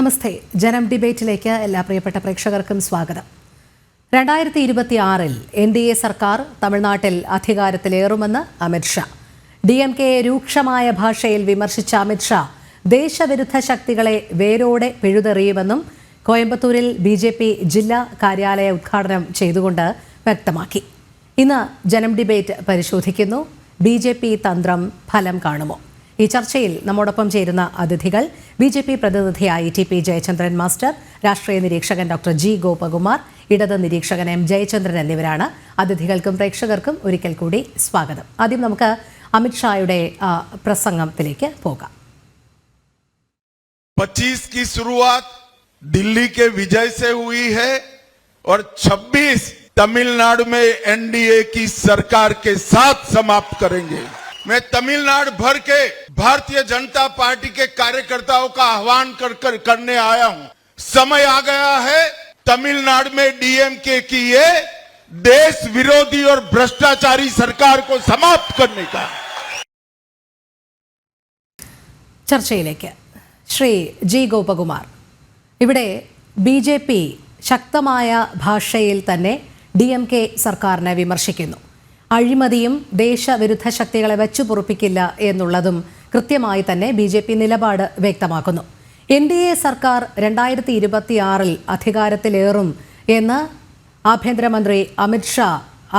നമസ്തേ. ജനം ഡിബേറ്റിലേക്ക് എല്ലാ പ്രിയപ്പെട്ട പ്രേക്ഷകർക്കും സ്വാഗതം. 2026 NDA സർക്കാർ തമിഴ്നാട്ടിൽ അധികാരത്തിലേറുമെന്ന് അമിത്ഷാ. DMK രൂക്ഷമായ ഭാഷയിൽ വിമർശിച്ച അമിത്ഷാ ദേശവിരുദ്ധ ശക്തികളെ വേരോടെ പിഴുതെറിയുമെന്നും കോയമ്പത്തൂരിൽ BJP ജില്ലാ കാര്യാലയ ഉദ്ഘാടനം ചെയ്തുകൊണ്ട് വ്യക്തമാക്കി. ഇന്ന് ജനം ഡിബേറ്റ് പരിശോധിക്കുന്നു. BJP തന്ത്രം ഫലം കാണുമോ? ഈ ചർച്ചയിൽ നമ്മോടൊപ്പം ചേരുന്ന അതിഥികൾ BJP പ്രതിനിധിയായി TP ജയചന്ദ്രൻ മാസ്റ്റർ, രാഷ്ട്രീയ നിരീക്ഷകൻ ഡോക്ടർ G ഗോപകുമാർ, ഇടത് നിരീക്ഷകൻ M ജയചന്ദ്രൻ എന്നിവരാണ്. അതിഥികൾക്കും പ്രേക്ഷകർക്കും ഒരിക്കൽ കൂടി സ്വാഗതം. ആദ്യം നമുക്ക് അമിത്ഷായുടെ പ്രസംഗത്തിലേക്ക് പോകാം. 25 की शुरुआत दिल्ली के विजय से हुई है और 26 तमिलनाडु में NDA की सरकार के साथ समाप्त करेंगे. मैं तमिलनाडु भर के भारतीय जनता पार्टी के कार्यकर्ताओं का आह्वान करने आया हूं. समय आ गया है तमिलनाडु में DMK की ये देश विरोधी और भ्रष्टाचारी सरकार को समाप्त करने का. ചർച്ചയിലേക്ക് ശ്രീ G ഗോപകുമാർ, ഇവിടെ BJP ശക്തമായ ഭാഷയിൽ തന്നെ DMK സർക്കാരിനെ വിമർശിക്കുന്നു. അഴിമതിയും ദേശവിരുദ്ധ ശക്തികളെ വെച്ചു പൊറുപ്പിക്കില്ല എന്നുള്ളതും കൃത്യമായി തന്നെ BJP നിലപാട് വ്യക്തമാക്കുന്നു. NDA സർക്കാർ 2026 അധികാരത്തിലേറും എന്ന് ആഭ്യന്തരമന്ത്രി അമിത്ഷാ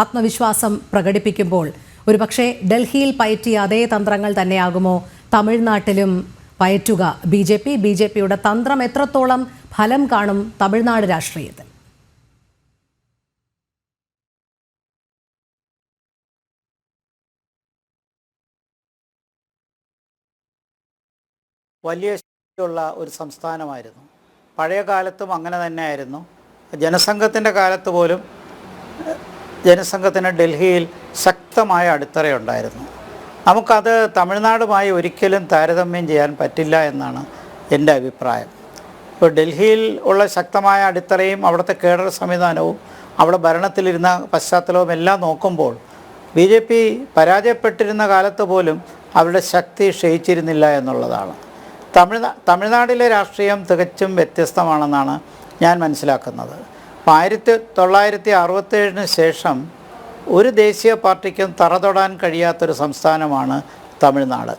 ആത്മവിശ്വാസം പ്രകടിപ്പിക്കുമ്പോൾ ഒരുപക്ഷെ ഡൽഹിയിൽ പയറ്റിയ അതേ തന്ത്രങ്ങൾ തന്നെയാകുമോ തമിഴ്നാട്ടിലും പയറ്റുക? BJPയുടെ തന്ത്രം എത്രത്തോളം ഫലം കാണും തമിഴ്നാട് രാഷ്ട്രീയത്തിൽ? വലിയ ശക്തിയുള്ള ഒരു സംസ്ഥാനമായിരുന്നു. പഴയ കാലത്തും അങ്ങനെ തന്നെയായിരുന്നു. ജനസംഘത്തിൻ്റെ കാലത്ത് പോലും ജനസംഘത്തിന് ഡൽഹിയിൽ ശക്തമായ അടിത്തറയുണ്ടായിരുന്നു. നമുക്കത് തമിഴ്നാടുമായി ഒരിക്കലും താരതമ്യം ചെയ്യാൻ പറ്റില്ല എന്നാണ് എൻ്റെ അഭിപ്രായം. ഇപ്പോൾ ഡൽഹിയിൽ ഉള്ള ശക്തമായ അടിത്തറയും അവിടുത്തെ കേഡർ സംവിധാനവും അവിടെ ഭരണത്തിലിരുന്ന പശ്ചാത്തലവും എല്ലാം നോക്കുമ്പോൾ BJP പരാജയപ്പെട്ടിരുന്ന കാലത്ത് പോലും അവരുടെ ശക്തി ക്ഷയിച്ചിരുന്നില്ല എന്നുള്ളതാണ്. തമിഴ്നാട്ടിലെ രാഷ്ട്രീയം തികച്ചും വ്യത്യസ്തമാണെന്നാണ് ഞാൻ മനസ്സിലാക്കുന്നത്. 1967 ശേഷം ഒരു ദേശീയ പാർട്ടിക്കും തറ തൊടാൻ കഴിയാത്തൊരു സംസ്ഥാനമാണ് തമിഴ്നാട്.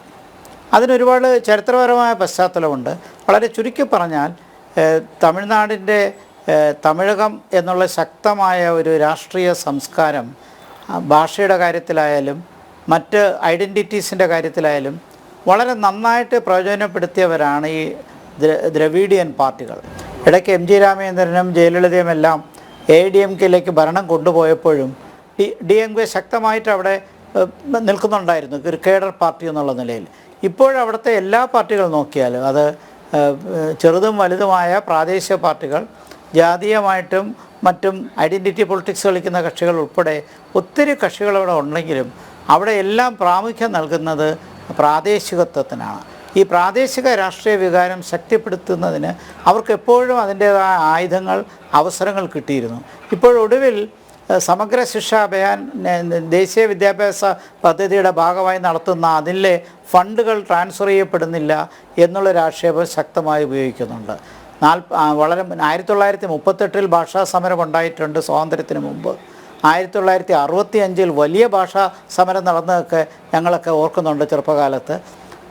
അതിനൊരുപാട് ചരിത്രപരമായ പശ്ചാത്തലമുണ്ട്. വളരെ ചുരുക്കി പറഞ്ഞാൽ തമിഴ്നാടിൻ്റെ തമിഴകം എന്നുള്ള ശക്തമായ ഒരു രാഷ്ട്രീയ സംസ്കാരം ഭാഷയുടെ കാര്യത്തിലായാലും മറ്റ് ഐഡൻറ്റിറ്റീസിൻ്റെ കാര്യത്തിലായാലും വളരെ നന്നായിട്ട് പ്രയോജനപ്പെടുത്തിയവരാണ് ഈ ദ്രവീഡിയൻ പാർട്ടികൾ. ഇടയ്ക്ക് MG രാമചന്ദ്രനും ജയലളിതയും എല്ലാം AIDMKയിലേക്ക് ഭരണം കൊണ്ടുപോയപ്പോഴും DMK ശക്തമായിട്ട് അവിടെ നിൽക്കുന്നുണ്ടായിരുന്നു, ഒരു കേഡർ പാർട്ടി എന്നുള്ള നിലയിൽ. ഇപ്പോഴവിടുത്തെ എല്ലാ പാർട്ടികളും നോക്കിയാലും അത് ചെറുതും വലുതുമായ പ്രാദേശിക പാർട്ടികൾ, ജാതീയമായിട്ടും മറ്റും ഐഡൻറ്റിറ്റി പൊളിറ്റിക്സ് കളിക്കുന്ന കക്ഷികൾ ഉൾപ്പെടെ ഒത്തിരി കക്ഷികൾ അവിടെ ഉണ്ടെങ്കിലും അവിടെ എല്ലാം പ്രാമുഖ്യം നൽകുന്നത് പ്രാദേശികത്വത്തിനാണ്. ഈ പ്രാദേശിക രാഷ്ട്രീയ വികാരം ശക്തിപ്പെടുത്തുന്നതിന് അവർക്ക് എപ്പോഴും അതിൻ്റേതായ ആയുധങ്ങൾ, അവസരങ്ങൾ കിട്ടിയിരുന്നു. ഇപ്പോഴൊടുവിൽ സമഗ്ര ശിക്ഷ അഭിയാൻ ദേശീയ വിദ്യാഭ്യാസ പദ്ധതിയുടെ ഭാഗമായി നടത്തുന്ന അതിലെ ഫണ്ടുകൾ ട്രാൻസ്ഫർ ചെയ്യപ്പെടുന്നില്ല എന്നുള്ളൊരാക്ഷേപം ശക്തമായി ഉപയോഗിക്കുന്നുണ്ട്. 1938 ഭാഷാ സമരം ഉണ്ടായിട്ടുണ്ട് സ്വാതന്ത്ര്യത്തിന് മുമ്പ്. 1965 വലിയ ഭാഷാ സമരം നടന്നതൊക്കെ ഞങ്ങളൊക്കെ ഓർക്കുന്നുണ്ട് ചെറുപ്പകാലത്ത്.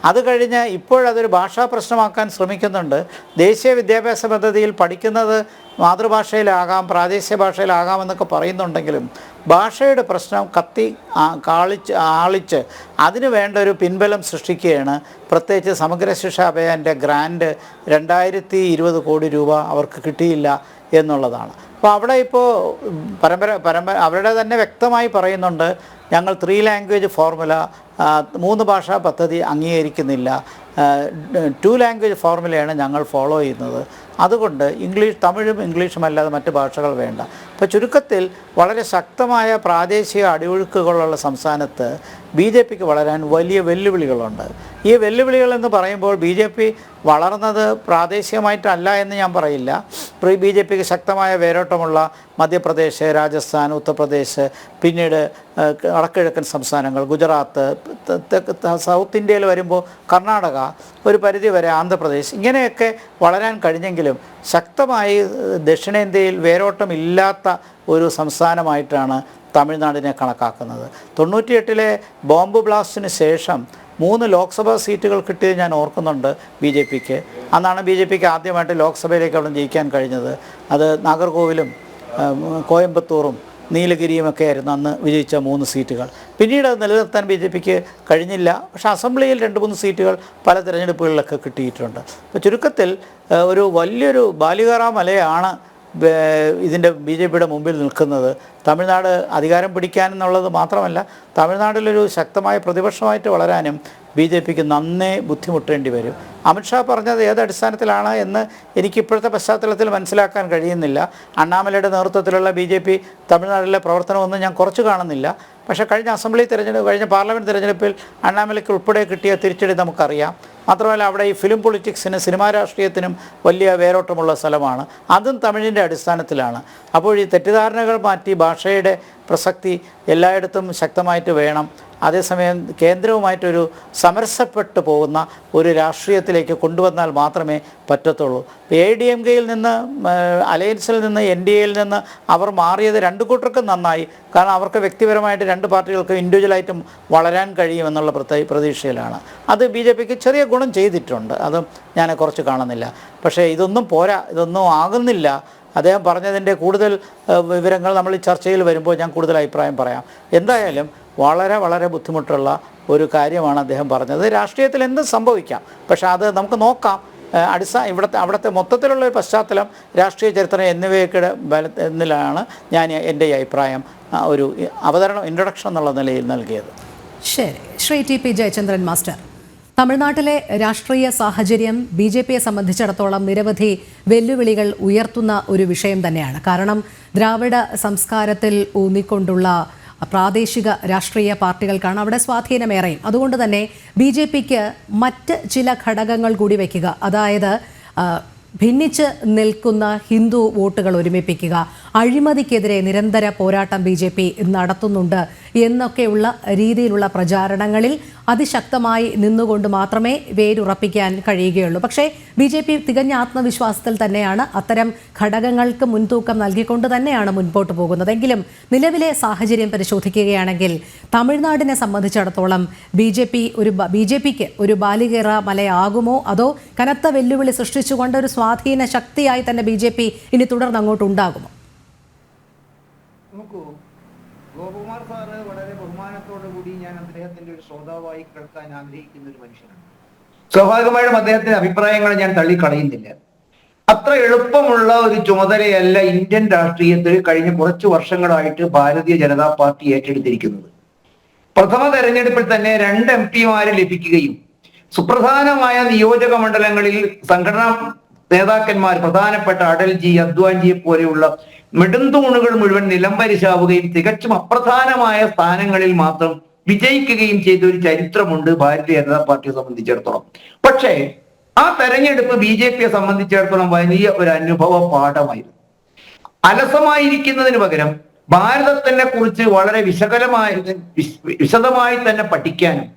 അത് കഴിഞ്ഞ് ഇപ്പോഴതൊരു ഭാഷാ പ്രശ്നമാക്കാൻ ശ്രമിക്കുന്നുണ്ട്. ദേശീയ വിദ്യാഭ്യാസ പദ്ധതിയിൽ പഠിക്കുന്നത് മാതൃഭാഷയിലാകാം, പ്രാദേശിക ഭാഷയിലാകാമെന്നൊക്കെ പറയുന്നുണ്ടെങ്കിലും ഭാഷയുടെ പ്രശ്നം ആളിച്ച് അതിന് വേണ്ട ഒരു പിൻബലം സൃഷ്ടിക്കുകയാണ്. പ്രത്യേകിച്ച് സമഗ്ര ശിക്ഷാ അഭിയാൻ്റെ ഗ്രാൻഡ് 2020 കോടി രൂപ അവർക്ക് കിട്ടിയില്ല എന്നുള്ളതാണ്. അപ്പോൾ അവിടെ ഇപ്പോൾ അവരുടെ തന്നെ വ്യക്തമായി പറയുന്നുണ്ട്, ഞങ്ങൾ 3 ലാംഗ്വേജ് ഫോർമുല, 3 ഭാഷാ പദ്ധതി അംഗീകരിക്കുന്നില്ല, 2 ലാംഗ്വേജ് ഫോർമുലയാണ് ഞങ്ങൾ ഫോളോ ചെയ്യുന്നത്. അതുകൊണ്ട് തമിഴും ഇംഗ്ലീഷും അല്ലാതെ മറ്റ് ഭാഷകൾ വേണ്ട. അപ്പോൾ ചുരുക്കത്തിൽ വളരെ ശക്തമായ പ്രാദേശിക അടിയൊഴുക്കുകളുള്ള സംസ്ഥാനത്ത് BJPക്ക് വളരാൻ വലിയ വെല്ലുവിളികളുണ്ട്. ഈ വെല്ലുവിളികൾ എന്ന് പറയുമ്പോൾ ബി ജെ പി വളർന്നത് പ്രാദേശികമായിട്ടല്ല എന്ന് ഞാൻ പറയില്ല. ബി ജെ പിക്ക് ശക്തമായ വേരോട്ടമുള്ള മധ്യപ്രദേശ്, രാജസ്ഥാൻ, ഉത്തർപ്രദേശ്, പിന്നീട് വടക്കിഴക്കൻ സംസ്ഥാനങ്ങൾ, ഗുജറാത്ത്, സൗത്ത് ഇന്ത്യയിൽ വരുമ്പോൾ കർണാടക, ഒരു പരിധിവരെ ആന്ധ്രാപ്രദേശ്, ഇങ്ങനെയൊക്കെ വളരാൻ കഴിഞ്ഞെങ്കിലും ശക്തമായി ദക്ഷിണേന്ത്യയിൽ വേരോട്ടമില്ലാത്ത ഒരു സംസ്ഥാനമായിട്ടാണ് തമിഴ്നാടിനെ കണക്കാക്കുന്നത്. 98-ലെ ബോംബ് ബ്ലാസ്റ്റിന് ശേഷം 3 ലോക്സഭാ സീറ്റുകൾ കിട്ടിയത് ഞാൻ ഓർക്കുന്നുണ്ട് ബി ജെ പിക്ക്. അന്നാണ് ബി ജെ പിക്ക് ആദ്യമായിട്ട് ലോക്സഭയിലേക്ക് അവിടെ ജയിക്കാൻ കഴിഞ്ഞത്. അത് നാഗർകോവിലും കോയമ്പത്തൂറും നീലഗിരിയുമൊക്കെ ആയിരുന്നു അന്ന് വിജയിച്ച 3 സീറ്റുകൾ. പിന്നീട് അത് നിലനിർത്താൻ ബി ജെ പിക്ക് കഴിഞ്ഞില്ല. പക്ഷേ അസംബ്ലിയിൽ 2-3 സീറ്റുകൾ പല തിരഞ്ഞെടുപ്പുകളിലൊക്കെ കിട്ടിയിട്ടുണ്ട്. അപ്പോൾ ചുരുക്കത്തിൽ ഒരു വലിയൊരു ബാലികാറ മലയാണ് ഇതിൻ്റെ ബി ജെ പിയുടെ മുമ്പിൽ നിൽക്കുന്നത്. തമിഴ്നാട് അധികാരം പിടിക്കാനെന്നുള്ളത് മാത്രമല്ല, തമിഴ്നാട്ടിലൊരു ശക്തമായ പ്രതിപക്ഷമായിട്ട് വളരാനും ബി ജെ പിക്ക് നന്നേ ബുദ്ധിമുട്ടേണ്ടി വരും. അമിത്ഷാ പറഞ്ഞത് ഏതടിസ്ഥാനത്തിലാണ് എന്ന് എനിക്കിപ്പോഴത്തെ പശ്ചാത്തലത്തിൽ മനസ്സിലാക്കാൻ കഴിയുന്നില്ല. അണ്ണാമലയുടെ നേതൃത്വത്തിലുള്ള ബി ജെ പി തമിഴ്നാട്ടിലെ പ്രവർത്തനമൊന്നും ഞാൻ കുറച്ച് കാണുന്നില്ല. പക്ഷേ കഴിഞ്ഞ പാർലമെൻറ്റ് തിരഞ്ഞെടുപ്പിൽ അണ്ണാമലയ്ക്ക് ഉൾപ്പെടെ കിട്ടിയ തിരിച്ചടി നമുക്കറിയാം. മാത്രമല്ല അവിടെ ഈ ഫിലിം പൊളിറ്റിക്സിന്, സിനിമാ രാഷ്ട്രീയത്തിനും വലിയ വേരോട്ടമുള്ള സ്ഥലമാണ്. അതും തമിഴിൻ്റെ അടിസ്ഥാനത്തിലാണ്. അപ്പോൾ ഈ തെറ്റിദ്ധാരണകൾ മാറ്റി ഭാഷയുടെ പ്രസക്തി എല്ലായിടത്തും ശക്തമായിട്ട് വേണം. അതേസമയം കേന്ദ്രവുമായിട്ടൊരു സമരസപ്പെട്ടു പോകുന്ന ഒരു രാഷ്ട്രീയത്തിലേക്ക് കൊണ്ടുവന്നാൽ മാത്രമേ പറ്റത്തുള്ളൂ. ADMKയിൽ നിന്ന്, അലയൻസിൽ നിന്ന്, NDAയിൽ നിന്ന് അവർ മാറിയത് 2 കൂട്ടർക്കും നന്നായി. കാരണം അവർക്ക് വ്യക്തിപരമായിട്ട് 2 പാർട്ടികൾക്കും ഇൻഡിവിജ്വലായിട്ടും വളരാൻ കഴിയുമെന്നുള്ള പ്രതീക്ഷയിലാണ്. അത് ബി ജെ പിക്ക് ചെറിയ ഗുണം ചെയ്തിട്ടുണ്ട്. അതും ഞാൻ കുറച്ച് കാണുന്നില്ല. പക്ഷേ ഇതൊന്നും പോരാ, ഇതൊന്നും ആകുന്നില്ല. അദ്ദേഹം പറഞ്ഞതിൻ്റെ കൂടുതൽ വിവരങ്ങൾ നമ്മൾ ഈ ചർച്ചയിൽ വരുമ്പോൾ ഞാൻ കൂടുതൽ അഭിപ്രായം പറയാം. എന്തായാലും വളരെ വളരെ ബുദ്ധിമുട്ടുള്ള ഒരു കാര്യമാണ് അദ്ദേഹം പറഞ്ഞത്. രാഷ്ട്രീയത്തിൽ എന്തും സംഭവിക്കാം, പക്ഷേ അത് നമുക്ക് നോക്കാം. അവിടുത്തെ മൊത്തത്തിലുള്ള ഒരു പശ്ചാത്തലം, രാഷ്ട്രീയ ചരിത്രം എന്നിവയൊക്കെ എന്നിലാണ് ഞാൻ എൻ്റെ ഈ അഭിപ്രായം ഒരു ഇൻട്രൊഡക്ഷൻ എന്നുള്ള നിലയിൽ നൽകിയത്. ശരി, ശ്രീ TP ജയചന്ദ്രൻ മാസ്റ്റർ, തമിഴ്നാട്ടിലെ രാഷ്ട്രീയ സാഹചര്യം ബി ജെ പിയെ സംബന്ധിച്ചിടത്തോളം നിരവധി വെല്ലുവിളികൾ ഉയർത്തുന്ന ഒരു വിഷയം തന്നെയാണ്. കാരണം ദ്രാവിഡ സംസ്കാരത്തിൽ ഊന്നിക്കൊണ്ടുള്ള പ്രാദേശിക രാഷ്ട്രീയ പാർട്ടികൾക്കാണ് അവിടെ സ്വാധീനമേറെയും. അതുകൊണ്ട് തന്നെ ബി ജെ പിക്ക് മറ്റ് ചില ഘടകങ്ങൾ കൂടി വയ്ക്കുക, അതായത് ഭിന്നിച്ച് നിൽക്കുന്ന ഹിന്ദു വോട്ടുകൾ ഒരുമിപ്പിക്കുക, അഴിമതിക്കെതിരെ നിരന്തര പോരാട്ടം ബി ജെ പി നടത്തുന്നുണ്ട് എന്നൊക്കെയുള്ള രീതിയിലുള്ള പ്രചാരണങ്ങളിൽ അതിശക്തമായി നിന്നുകൊണ്ട് മാത്രമേ വേരുറപ്പിക്കാൻ കഴിയുകയുള്ളൂ. പക്ഷേ ബി ജെ പി തികഞ്ഞ ആത്മവിശ്വാസത്തിൽ തന്നെയാണ്, അത്തരം ഘടകങ്ങൾക്ക് മുൻതൂക്കം നൽകിക്കൊണ്ട് തന്നെയാണ് മുൻപോട്ട് പോകുന്നത്. എങ്കിലും നിലവിലെ സാഹചര്യം പരിശോധിക്കുകയാണെങ്കിൽ തമിഴ്നാടിനെ സംബന്ധിച്ചിടത്തോളം ബി ജെ പിക്ക് ഒരു ബാലികേറ മലയാകുമോ, അതോ കനത്ത വെല്ലുവിളി സൃഷ്ടിച്ചുകൊണ്ട് ഒരു സ്വാധീന ശക്തിയായി തന്നെ ബി ജെ പി ഇനി തുടർന്ന് അങ്ങോട്ട് ഉണ്ടാകുമോ? നോക്കൂ, ഗോപകുമാർ സാറ് വളരെ ബഹുമാനത്തോടു കൂടി ഞാൻ അദ്ദേഹത്തിന്റെ ഒരു ശ്രോതാവായി കേൾക്കാൻ ആഗ്രഹിക്കുന്ന ഒരു മനുഷ്യനാണ്. സ്വാഭാവികമായും അദ്ദേഹത്തിന്റെ അഭിപ്രായങ്ങൾ ഞാൻ തള്ളിക്കളയുന്നില്ല. അത്ര എളുപ്പമുള്ള ഒരു ചുമതലയല്ല ഇന്ത്യൻ രാഷ്ട്രീയത്തിൽ കഴിഞ്ഞ കുറച്ചു വർഷങ്ങളായിട്ട് ഭാരതീയ ജനതാ പാർട്ടി ഏറ്റെടുത്തിരിക്കുന്നത്. പ്രഥമ തെരഞ്ഞെടുപ്പിൽ തന്നെ 2 MP ലഭിക്കുകയും സുപ്രധാനമായ നിയോജക മണ്ഡലങ്ങളിൽ സംഘടനാ നേതാക്കന്മാർ, പ്രധാനപ്പെട്ട അടൽജി, അദ്വാനിജിയെ പോലെയുള്ള നെടുന്തൂണുകൾ മുഴുവൻ നിലംപരിശാവുകയും തികച്ചും അപ്രധാനമായ സ്ഥാനങ്ങളിൽ മാത്രം വിജയിക്കുകയും ചെയ്ത ഒരു ചരിത്രമുണ്ട് ഭാരതീയ ജനതാ പാർട്ടിയെ സംബന്ധിച്ചിടത്തോളം. പക്ഷേ ആ തെരഞ്ഞെടുപ്പ് ബി ജെ പിയെ സംബന്ധിച്ചിടത്തോളം വലിയ ഒരു അനുഭവ പാഠമായിരുന്നു. അലസമായിരിക്കുന്നതിന് പകരം ഭാരതത്തിനെ കുറിച്ച് വളരെ വിശദമായി തന്നെ പഠിക്കാനും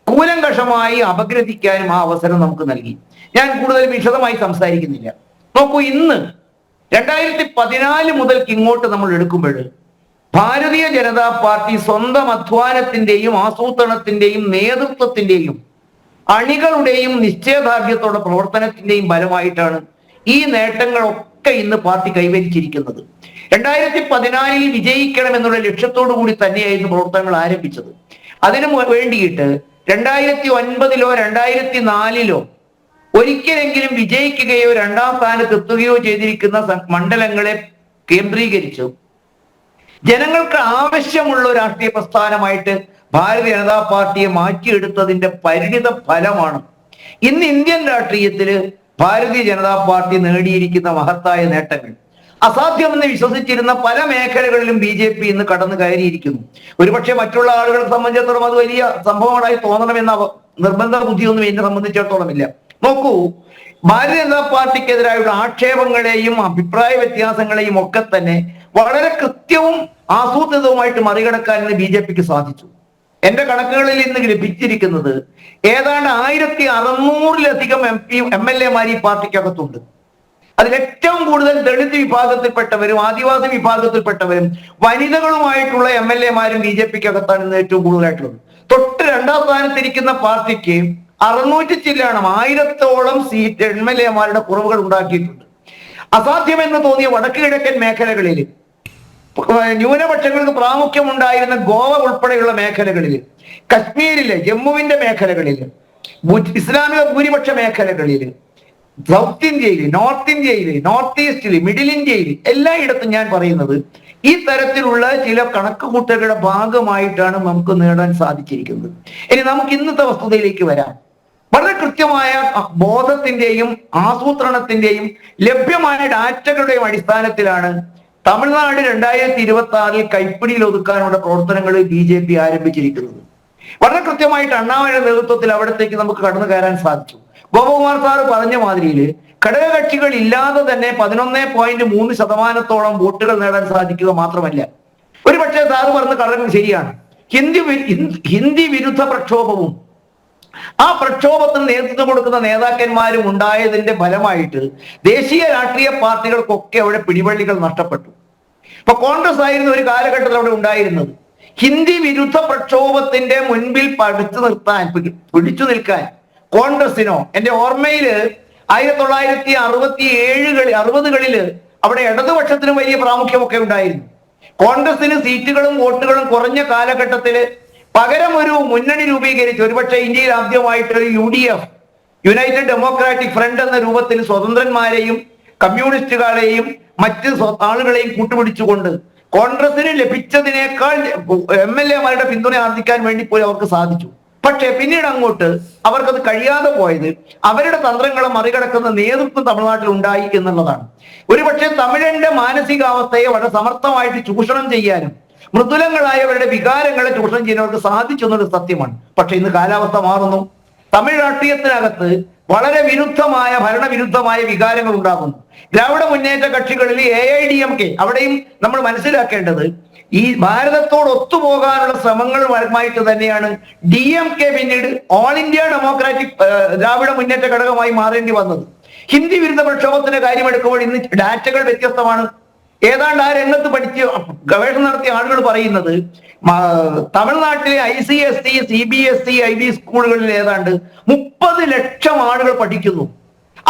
കൂലങ്കഷമായി അപഗ്രഥിക്കാനും ആ അവസരം നമുക്ക് നൽകി. ഞാൻ കൂടുതൽ വിശദമായി സംസാരിക്കുന്നില്ല. നോക്കൂ, ഇന്ന് 2014 മുതൽക്ക് ഇങ്ങോട്ട് നമ്മൾ എടുക്കുമ്പോൾ ഭാരതീയ ജനതാ പാർട്ടി സ്വന്തം അധ്വാനത്തിന്റെയും ആസൂത്രണത്തിന്റെയും നേതൃത്വത്തിന്റെയും അണികളുടെയും നിശ്ചയദാർഢ്യത്തോടെ പ്രവർത്തനത്തിന്റെയും ഫലമായിട്ടാണ് ഈ നേട്ടങ്ങളൊക്കെ ഇന്ന് പാർട്ടി കൈവരിച്ചിരിക്കുന്നത്. 2014 വിജയിക്കണം എന്നുള്ള ലക്ഷ്യത്തോടു കൂടി തന്നെയായിരുന്നു പ്രവർത്തനങ്ങൾ ആരംഭിച്ചത്. അതിനു വേണ്ടിയിട്ട് 2009-ലോ 2004-ലോ ഒരിക്കലെങ്കിലും വിജയിക്കുകയോ 2ാം സ്ഥാനത്ത് എത്തുകയോ ചെയ്തിരിക്കുന്ന മണ്ഡലങ്ങളെ കേന്ദ്രീകരിച്ചു ജനങ്ങൾക്ക് ആവശ്യമുള്ള രാഷ്ട്രീയ പ്രസ്ഥാനമായിട്ട് ഭാരതീയ ജനതാ പാർട്ടിയെ മാറ്റിയെടുത്തതിന്റെ പരിണിത ഫലമാണ് ഇന്ന് ഇന്ത്യൻ രാഷ്ട്രീയത്തിൽ ഭാരതീയ ജനതാ പാർട്ടി നേടിയിരിക്കുന്ന മഹത്തായ നേട്ടങ്ങൾ. അസാധ്യമെന്ന് വിശ്വസിച്ചിരുന്ന പല മേഖലകളിലും ബി ജെ പി ഇന്ന് കടന്നു കയറിയിരിക്കുന്നു. ഒരുപക്ഷെ മറ്റുള്ള ആളുകളെ സംബന്ധിച്ചിടത്തോളം അത് വലിയ സംഭവങ്ങളായി തോന്നണമെന്ന് നിർബന്ധ ബുദ്ധിയൊന്നും എന്നെ സംബന്ധിച്ചിടത്തോളം ഇല്ല. നോക്കൂ, ഭാരതീയ ജനതാ പാർട്ടിക്കെതിരായുള്ള ആക്ഷേപങ്ങളെയും അഭിപ്രായ വ്യത്യാസങ്ങളെയും ഒക്കെ തന്നെ വളരെ കൃത്യവും ആസൂത്രിതവുമായിട്ട് മറികടക്കാൻ ഇന്ന് BJPക്ക് സാധിച്ചു. എന്റെ കണക്കുകളിൽ ഇന്ന് ലഭിച്ചിരിക്കുന്നത് ഏതാണ്ട് 1600-ലധികം MLA-മാർ ഈ പാർട്ടിക്കകത്തുണ്ട്. അതിൽ ഏറ്റവും കൂടുതൽ ദളിത് വിഭാഗത്തിൽപ്പെട്ടവരും ആദിവാസി വിഭാഗത്തിൽപ്പെട്ടവരും വനിതകളുമായിട്ടുള്ള MLA-മാരും BJPക്കകത്താണ് ഇന്ന് ഏറ്റവും കൂടുതലായിട്ടുള്ളത്. തൊട്ട് രണ്ടാം സ്ഥാനത്തിരിക്കുന്ന പാർട്ടിക്ക് 600 ചില്ലാണ് 1000-ഓളം സീറ്റ് MLA-മാരുടെ കുറവുകൾ ഉണ്ടാക്കിയിട്ടുണ്ട്. അസാധ്യമെന്ന് തോന്നിയ വടക്ക് കിഴക്കൻ മേഖലകളിൽ, ന്യൂനപക്ഷങ്ങൾക്ക് പ്രാമുഖ്യമുണ്ടായിരുന്ന ഗോവ ഉൾപ്പെടെയുള്ള മേഖലകളിൽ, കശ്മീരിലെ ജമ്മുവിന്റെ മേഖലകളിൽ, ഇസ്ലാമിക ഭൂരിപക്ഷ മേഖലകളിൽ, സൗത്ത് ഇന്ത്യയിൽ, നോർത്ത് ഇന്ത്യയിൽ, നോർത്ത് ഈസ്റ്റിൽ, മിഡിൽ ഇന്ത്യയിൽ എല്ലായിടത്തും ഞാൻ പറയുന്നത് ഈ തരത്തിലുള്ള ചില കണക്കുകൂട്ടലുകളുടെ ഭാഗമായിട്ടാണ് നമുക്ക് നേടാൻ സാധിച്ചിരിക്കുന്നത്. ഇനി നമുക്ക് ഇന്നത്തെ വസ്തുതയിലേക്ക് വരാം. വളരെ കൃത്യമായ ബോധത്തിന്റെയും ആസൂത്രണത്തിന്റെയും ലഭ്യമായ ഡാറ്റകളുടെയും അടിസ്ഥാനത്തിലാണ് തമിഴ്നാട് 2026 കൈപ്പിടിയിൽ ഒതുക്കാനുള്ള പ്രവർത്തനങ്ങൾ BJP ആരംഭിച്ചിരിക്കുന്നത്. വളരെ കൃത്യമായിട്ട് അണ്ണാമലയുടെ നേതൃത്വത്തിൽ അവിടത്തേക്ക് നമുക്ക് കടന്നു കയറാൻ സാധിച്ചു. ഗോപകുമാർ സാറ് പറഞ്ഞ മാതിരിയിൽ ഘടകകക്ഷികൾ ഇല്ലാതെ തന്നെ 11.3% വോട്ടുകൾ നേടാൻ സാധിക്കുക മാത്രമല്ല, ഒരുപക്ഷെ സാറ് പറഞ്ഞ ഘടകം ശരിയാണ്. ഹിന്ദി വിരുദ്ധ പ്രക്ഷോഭവും ആ പ്രക്ഷോഭത്തിന് നേതൃത്വം കൊടുക്കുന്ന നേതാക്കന്മാരും ഉണ്ടായതിന്റെ ഫലമായിട്ട് ദേശീയ രാഷ്ട്രീയ പാർട്ടികൾക്കൊക്കെ അവിടെ പിടിവള്ളികൾ നഷ്ടപ്പെട്ടു. ഇപ്പൊ കോൺഗ്രസ് ആയിരുന്നു ഒരു കാലഘട്ടത്തിൽ അവിടെ ഉണ്ടായിരുന്നത്. ഹിന്ദി വിരുദ്ധ പ്രക്ഷോഭത്തിന്റെ മുൻപിൽ പിടിച്ചു നിൽക്കാൻ കോൺഗ്രസിനോ, എന്റെ ഓർമ്മയില് 1960-കളില് അവിടെ ഇടതുപക്ഷത്തിന് വലിയ പ്രാമുഖ്യമൊക്കെ ഉണ്ടായിരുന്നു. കോൺഗ്രസിന് സീറ്റുകളും വോട്ടുകളും കുറഞ്ഞ കാലഘട്ടത്തില് പകരം ഒരു മുന്നണി രൂപീകരിച്ച്, ഒരുപക്ഷെ ഇന്ത്യയിൽ ആദ്യമായിട്ടൊരു UDF, യുണൈറ്റഡ് ഡെമോക്രാറ്റിക് ഫ്രണ്ട് എന്ന രൂപത്തിൽ സ്വതന്ത്രന്മാരെയും കമ്മ്യൂണിസ്റ്റുകളെയും മറ്റ് ആളുകളെയും കൂട്ടുപിടിച്ചുകൊണ്ട് കോൺഗ്രസിന് ലഭിച്ചതിനേക്കാൾ MLA-മാരുടെ പിന്തുണ ആർജിക്കാൻ വേണ്ടി പോലും അവർക്ക് സാധിച്ചു. പക്ഷെ പിന്നീട് അങ്ങോട്ട് അവർക്കത് കഴിയാതെ പോയത് അവരുടെ തന്ത്രങ്ങളെ മറികടക്കുന്ന നേതൃത്വം തമിഴ്നാട്ടിൽ ഉണ്ടായി എന്നുള്ളതാണ്. ഒരുപക്ഷെ തമിഴന്റെ മാനസികാവസ്ഥയെ വളരെ സമർത്ഥമായിട്ട് ചൂഷണം ചെയ്യാനും മൃദുലങ്ങളായവരുടെ വികാരങ്ങളെ ചൂഷണം ചെയ്യാനവർക്ക് സാധിച്ചു എന്നുള്ളത് സത്യമാണ്. പക്ഷെ ഇന്ന് കാലാവസ്ഥ മാറുന്നു. തമിഴ് രാഷ്ട്രീയത്തിനകത്ത് വളരെ ഭരണവിരുദ്ധമായ വികാരങ്ങൾ ഉണ്ടാകുന്നു. ദ്രാവിഡ മുന്നേറ്റ കക്ഷികളിൽ AIDMK, അവിടെയും നമ്മൾ മനസ്സിലാക്കേണ്ടത് ഈ ഭാരതത്തോട് ഒത്തുപോകാനുള്ള ശ്രമങ്ങളുമായിട്ട് തന്നെയാണ് DMK പിന്നീട് ഓൾ ഇന്ത്യ ഡെമോക്രാറ്റിക് ദ്രാവിഡ മുന്നേറ്റ ഘടകമായി മാറേണ്ടി വന്നത്. ഹിന്ദി വിരുദ്ധ പ്രക്ഷോഭത്തിന്റെ കാര്യമെടുക്കുമ്പോൾ ഇന്ന് ഡാറ്റകൾ വ്യത്യസ്തമാണ്. ഏതാണ്ട് ആ രംഗത്ത് പഠിച്ച് ഗവേഷണം നടത്തിയ ആളുകൾ പറയുന്നത് തമിഴ്നാട്ടിലെ ICSE, CBSE, IB സ്കൂളുകളിൽ ഏതാണ്ട് 30 ലക്ഷം ആളുകൾ പഠിക്കുന്നു.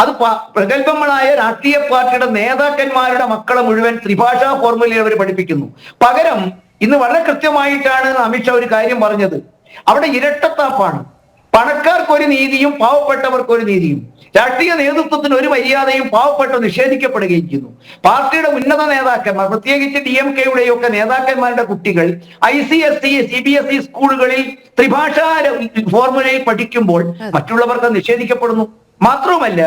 അത് പ്രഗത്ഭങ്ങളായ രാഷ്ട്രീയ പാർട്ടിയുടെ നേതാക്കന്മാരുടെ മക്കളെ മുഴുവൻ ത്രിഭാഷാ ഫോർമുലയിൽ അവർ പഠിപ്പിക്കുന്നു. പകരം ഇന്ന് വളരെ കൃത്യമായിട്ടാണ് അമിത്ഷാ ഒരു കാര്യം പറഞ്ഞത്. അവിടെ ഇരട്ടത്താപ്പാണ്. പണക്കാർക്ക് ഒരു നീതിയും പാവപ്പെട്ടവർക്ക് ഒരു നീതിയും, രാഷ്ട്രീയ നേതൃത്വത്തിന് ഒരു മര്യാദയും പാവപ്പെട്ട നിഷേധിക്കപ്പെടുകയും ചെയ്യുന്നു. പാർട്ടിയുടെ ഉന്നത നേതാക്കന്മാർ, പ്രത്യേകിച്ച് DMK-യുടെയും ഒക്കെ നേതാക്കന്മാരുടെ കുട്ടികൾ ICSE, CBSE സ്കൂളുകളിൽ ത്രിഭാഷാ ഫോർമുലയിൽ പഠിക്കുമ്പോൾ മറ്റുള്ളവർക്ക് നിഷേധിക്കപ്പെടുന്നു. മാത്രവുമല്ല,